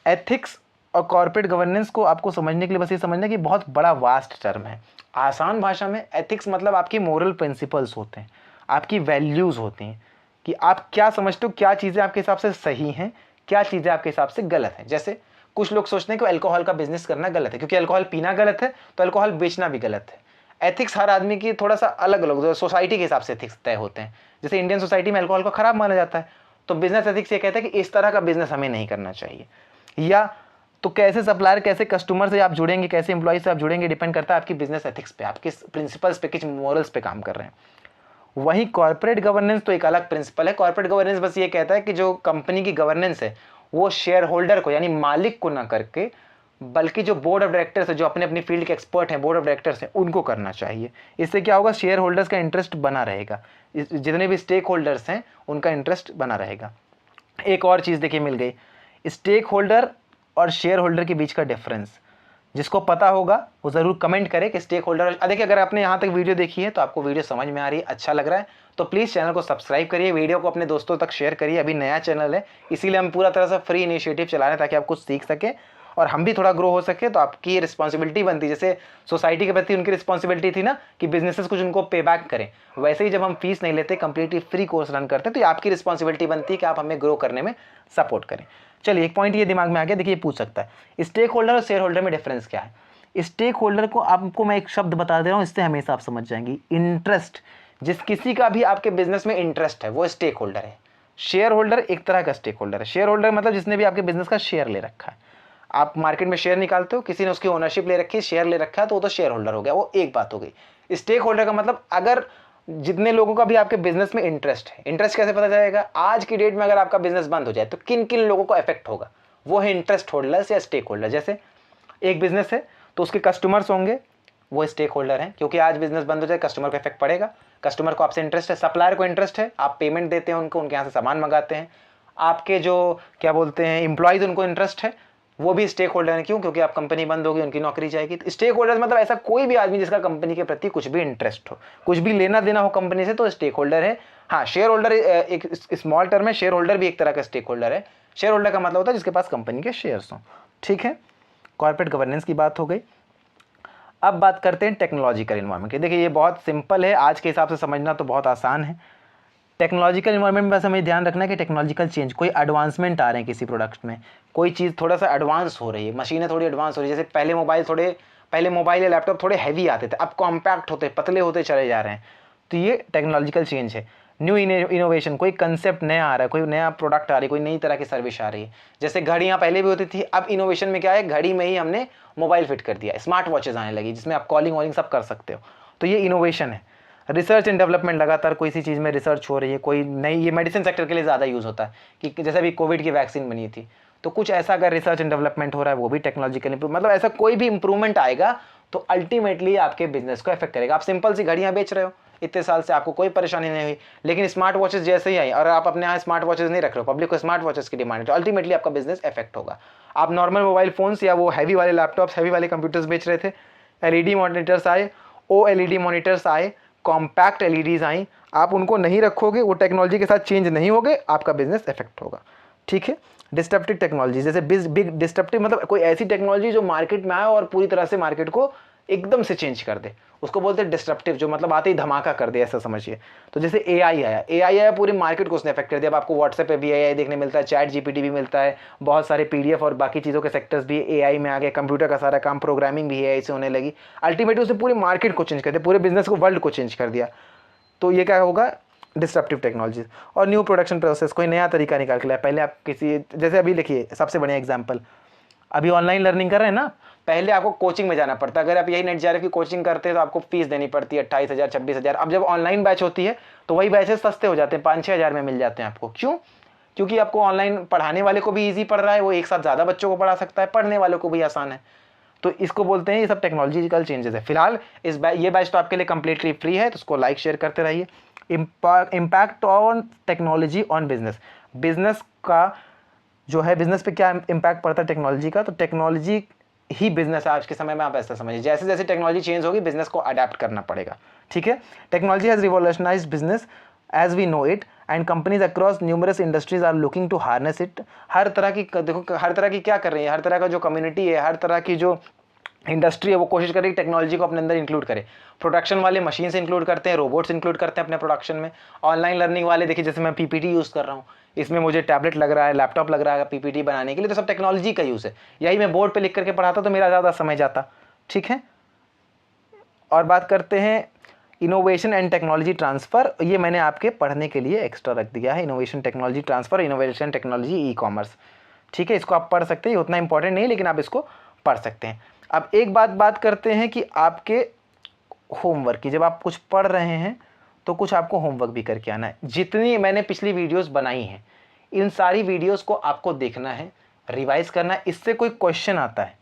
एथिक्स और कॉर्पोरेट गवर्नेंस को आपको समझने के लिए बस ये समझना कि बहुत बड़ा वास्ट टर्म है। आसान भाषा में एथिक्स मतलब आपकी मोरल प्रिंसिपल्स होते हैं, आपकी वैल्यूज़ होती हैं कि आप क्या समझते हो, क्या चीज़ें आपके हिसाब से सही हैं, क्या चीज़ें आपके हिसाब से गलत हैं। जैसे कुछ लोग सोचते हैं कि अल्कोहल का बिजनेस करना गलत है, क्योंकि अल्कोहल पीना गलत है तो अल्कोहल बेचना भी गलत है। एथिक्स हर आदमी की थोड़ा सा अलग अलग, सोसाइटी के हिसाब से एथिक्स तय होते हैं। जैसे इंडियन सोसाइटी में अल्कोहल को खराब माना जाता है, तो बिजनेस एथिक्स ये कहता है कि इस तरह का बिजनेस हमें नहीं करना चाहिए। या तो कैसे सप्लायर, कैसे कस्टमर से आप जुड़ेंगे, कैसे एम्प्लॉय से आप जुड़ेंगे, डिपेंड करता है आपकी बिजनेस एथिक्स पे, आप किस प्रिंसिपल्स पे, किस मोरल्स पे काम कर रहे हैं। वहीं कॉर्पोरेट गवर्नेंस तो एक अलग प्रिंसिपल है। कॉर्पोरेट गवर्नेंस बस ये कहता है कि जो कंपनी की गवर्नेंस है वो शेयर होल्डर को यानी मालिक को ना करके बल्कि जो बोर्ड ऑफ डायरेक्टर्स है, जो अपने अपनी फील्ड के एक्सपर्ट हैं, बोर्ड ऑफ डायरेक्टर्स हैं, उनको करना चाहिए। इससे क्या होगा, शेयर होल्डर्स का इंटरेस्ट बना रहेगा, जितने भी स्टेक होल्डर्स हैं उनका इंटरेस्ट बना रहेगा। एक और चीज़ देखिए मिल गई, स्टेक होल्डर और शेयर होल्डर के बीच का डिफरेंस। जिसको पता होगा वो ज़रूर कमेंट करे कि स्टेक होल्डर। देखिए अगर आपने यहाँ तक वीडियो देखी है तो आपको वीडियो समझ में आ रही है, अच्छा लग रहा है, तो प्लीज़ चैनल को सब्सक्राइब करिए, वीडियो को अपने दोस्तों तक शेयर करिए। अभी नया चैनल है इसीलिए हम पूरा तरह से फ्री इनिशिएटिव चला रहे हैं ताकि आप कुछ सीख सकें और हम भी थोड़ा ग्रो हो सके। तो आपकी रिस्पॉन्सिबिलिटी बनती है, जैसे सोसाइटी के प्रति उनकी रिस्पॉन्सिबिलिटी थी ना कि बिजनेसेस कुछ उनको पे बैक करें, वैसे ही जब हम फीस नहीं लेते, कंप्लीटली फ्री कोर्स रन करते हैं, तो ये आपकी रिस्पॉन्सिबिलिटी बनती है कि आप हमें ग्रो करने में सपोर्ट करें। चलिए एक पॉइंट ये दिमाग में आ गया, देखिए ये पूछ सकता है स्टेक होल्डर और शेयर होल्डर में डिफरेंस क्या है। स्टेक होल्डर को आपको मैं एक शब्द बता दे रहा हूँ, इससे हमेशा आप समझ जाएंगे, इंटरेस्ट। जिस किसी का भी आपके बिजनेस में इंटरेस्ट है वो स्टेक होल्डर है। शेयर होल्डर एक तरह का स्टेक होल्डर है। शेयर होल्डर मतलब जिसने भी आपके बिजनेस का शेयर ले रखा है। आप मार्केट में शेयर निकालते हो, किसी ने उसकी ओनरशिप ले रखी है, शेयर ले रखा है, तो वो तो शेयर होल्डर हो गया, वो एक बात हो गई। स्टेक होल्डर का मतलब अगर जितने लोगों का भी आपके बिजनेस में इंटरेस्ट है, इंटरेस्ट कैसे पता चलेगा, आज की डेट में अगर आपका बिजनेस बंद हो जाए तो किन किन लोगों को इफेक्ट होगा, वो है इंटरेस्ट होल्डर्स या स्टेक होल्डर। जैसे एक बिजनेस है तो उसके कस्टमर्स होंगे, वो स्टेक होल्डर हैं, क्योंकि आज बिजनेस बंद हो जाए कस्टमर को इफेक्ट पड़ेगा। कस्टमर को आपसे इंटरेस्ट है, सप्लायर को इंटरेस्ट है, आप पेमेंट देते हैं उनको, उनके यहाँ से सामान मंगाते हैं। आपके जो क्या बोलते हैं एम्प्लॉयज़, उनको इंटरेस्ट है, वो भी स्टेक होल्डर है। क्यों? क्योंकि आप कंपनी बंद होगी, उनकी नौकरी जाएगी। तो स्टेक होल्डर मतलब ऐसा कोई भी आदमी जिसका कंपनी के प्रति कुछ भी इंटरेस्ट हो, कुछ भी लेना देना हो कंपनी से, तो स्टेक होल्डर है। हाँ, शेयर होल्डर एक स्मॉल टर्म है, शेयर होल्डर भी एक तरह का स्टेक होल्डर है। शेयर होल्डर का मतलब होता है जिसके पास कंपनी के शेयर्स हों। ठीक है, कॉर्पोरेट गवर्नेंस की बात हो गई। अब बात करते हैं टेक्नोलॉजिकल इन्वायरमेंट की। देखिए ये बहुत सिंपल है, आज के हिसाब से समझना तो बहुत आसान है। टेक्नोलॉजिकल इन्वायरमेंट में बस हमें ध्यान रखना है कि टेक्नोलॉजिकल चेंज, कोई एडवांसमेंट आ रहे हैं किसी प्रोडक्ट में, कोई चीज़ थोड़ा सा एडवांस हो रही है, मशीनें थोड़ी एडवांस हो रही है। जैसे पहले मोबाइल या लैपटॉप थोड़े हैवी आते थे, अब कॉम्पैक्ट होते पतले होते चले जा रहे हैं, तो ये टेक्नोलॉजिकल चेंज है। न्यू इनोवेशन, कोई कंसेप्ट नया आ रहा है, कोई नया प्रोडक्ट आ रही है, कोई नई तरह की सर्विस आ रही है। जैसे घड़ियाँ पहले भी होती थी, अब इनोवेशन में क्या है, घड़ी में ही हमने मोबाइल फिट कर दिया, स्मार्ट वॉचेज आने लगी जिसमें आप कॉलिंग वॉलिंग सब कर सकते हो, तो ये इनोवेशन है। रिसर्च एंड डेवलपमेंट, लगातार कोई सी चीज़ में रिसर्च हो रही है, कोई नई, ये मेडिसिन सेक्टर के लिए ज़्यादा यूज़ होता है कि जैसे अभी कोविड की वैक्सीन बनी थी, तो कुछ ऐसा अगर रिसर्च एंड डेवलपमेंट हो रहा है वो भी टेक्नोलॉजिकल मतलब ऐसा कोई भी इंप्रूवमेंट आएगा तो अल्टीमेटली आपके बिजनेस को इफेक्ट करेगा। आप सिंपल सी घड़ियाँ बेच रहे हो, इतने साल से आपको कोई परेशानी नहीं हुई, लेकिन स्मार्ट वॉचेस जैसे ही आई और आप अपने यहाँ स्मार्ट वॉचेस नहीं रख रहे हो, पब्लिक को स्मार्ट वॉचेस की डिमांड है, तो अल्टीमेटली आपका बिजनेस इफेक्ट होगा। आप नॉर्मल मोबाइल फोन्स या वो हैवी वाले लैपटॉप्स, हैवी वाले कंप्यूटर्स बेच रहे थे, एलईडी मॉनिटर्स आए, ओएलईडी मॉनिटर्स आए, कॉम्पैक्ट एलईडीज आई, आप उनको नहीं रखोगे, वो टेक्नोलॉजी के साथ चेंज नहीं होगे, आपका बिजनेस इफेक्ट होगा। ठीक है, डिस्ट्रप्टिव टेक्नोलॉजी, जैसे बिग डिस्ट्रप्टिव मतलब कोई ऐसी टेक्नोलॉजी जो मार्केट में आए और पूरी तरह से मार्केट को एकदम से चेंज कर दे, उसको बोलते हैं डिस्ट्रप्टिव, जो मतलब आते ही धमाका कर दे, ऐसा समझिए। तो जैसे एआई आया, पूरी मार्केट को उसने इफेक्ट कर दिया। अब आपको व्हाट्सएप पे भी एआई देखने मिलता है, चैट जीपीटी भी मिलता है, बहुत सारे पीडीएफ और बाकी चीज़ों के सेक्टर्स भी एआई में आ गए, कंप्यूटर का सारा काम, प्रोग्रामिंग भी एआई से होने लगी। अल्टीमेटली उसने पूरी मार्केट को चेंज कर दिया, पूरे बिजनेस को, वर्ल्ड को चेंज कर दिया। तो ये क्या होगा, डिस्ट्रप्टिव टेक्नोलॉजीज। और न्यू प्रोडक्शन प्रोसेस, कोई नया तरीका निकाल के लाया। पहले आप किसी, जैसे अभी लिखिए सबसे बढ़िया एग्जांपल, अभी ऑनलाइन लर्निंग कर रहे हैं ना, पहले आपको कोचिंग में जाना पड़ता है। अगर आप यही नेट जेआरएफ की कोचिंग करते हैं तो आपको फीस देनी पड़ती है 28,000 26,000। अब जब ऑनलाइन बैच होती है तो वही बैचेस सस्ते हो जाते हैं, 5-6 हज़ार में मिल जाते हैं आपको। क्यों? क्योंकि आपको ऑनलाइन पढ़ाने वाले को भी ईजी पड़ रहा है, वो एक साथ ज़्यादा बच्चों को पढ़ा सकता है, पढ़ने वालों को भी आसान है। तो इसको बोलते हैं, ये सब टेक्नोलॉजिकल चेंजेस है। फिलहाल ये बैच तो आपके लिए कंप्लीटली फ्री है, तो उसको लाइक शेयर करते रहिए। Impact on technology on business, business का जो है, बिजनेस पे क्या इम्पैक्ट पड़ता है टेक्नोलॉजी का, तो टेक्नोलॉजी ही बिजनेस है आज के समय में। आप ऐसा समझिए, जैसे जैसे टेक्नोलॉजी चेंज होगी बिजनेस को अडेप्ट करना पड़ेगा। ठीक है, technology has revolutionised business as we know it and companies across numerous industries are looking to harness it. हर तरह की, देखो हर तरह की क्या कर रही है, हर तरह का जो कम्युनिटी है, हर तरह की जो इंडस्ट्री है, वो कोशिश करेगी टेक्नोलॉजी को अपने अंदर इंक्लूड करे। प्रोडक्शन वाले मशीन से इंक्लूड करते हैं, रोबोट्स इंक्लूड करते हैं अपने प्रोडक्शन में। ऑनलाइन लर्निंग वाले, देखिए जैसे मैं पीपीटी यूज़ कर रहा हूँ, इसमें मुझे टैबलेट लग रहा है, लैपटॉप लग रहा है पीपीटी बनाने के लिए, तो सब टेक्नोलॉजी का यूज़ है। यही मैं बोर्ड पे लिख करके पढ़ाता तो मेरा ज़्यादा समय जाता। ठीक है, और बात करते हैं इनोवेशन एंड टेक्नोलॉजी ट्रांसफ़र। ये मैंने आपके पढ़ने के लिए एक्स्ट्रा रख दिया है, innovation technology transfer, innovation technology e commerce. ठीक है, इसको आप पढ़ सकते हैं, उतना इंपॉर्टेंट नहीं, लेकिन आप इसको पढ़ सकते हैं। अब एक बात करते हैं कि आपके होमवर्क की, जब आप कुछ पढ़ रहे हैं तो कुछ आपको होमवर्क भी करके आना है। जितनी मैंने पिछली वीडियोस बनाई हैं, इन सारी वीडियोस को आपको देखना है, रिवाइज करना है। इससे कोई क्वेश्चन आता है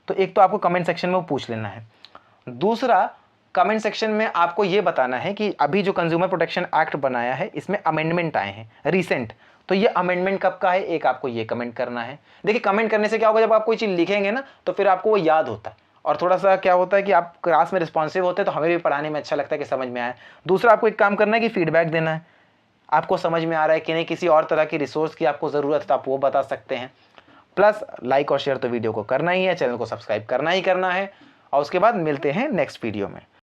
तो एक तो आपको कमेंट सेक्शन में वो पूछ लेना है। दूसरा, कमेंट सेक्शन में आपको ये बताना है कि अभी जो कंज्यूमर प्रोटेक्शन एक्ट बनाया है इसमें अमेंडमेंट आए हैं रिसेंट, तो ये अमेंडमेंट कब का है, एक आपको ये कमेंट करना है। देखिए कमेंट करने से क्या होगा, जब आप कोई चीज़ लिखेंगे ना तो फिर आपको वो याद होता है, और थोड़ा सा क्या होता है कि आप क्लास में रिस्पॉन्सिव होते हैं तो हमें भी पढ़ाने में अच्छा लगता है कि समझ में आए। दूसरा, आपको एक काम करना है कि फीडबैक देना है, आपको समझ में आ रहा है कि नहीं, किसी और तरह की रिसोर्स की आपको ज़रूरत है तो आप वो बता सकते हैं। प्लस लाइक और शेयर तो वीडियो को करना ही है, चैनल को सब्सक्राइब करना ही करना है, और उसके बाद मिलते हैं नेक्स्ट वीडियो में।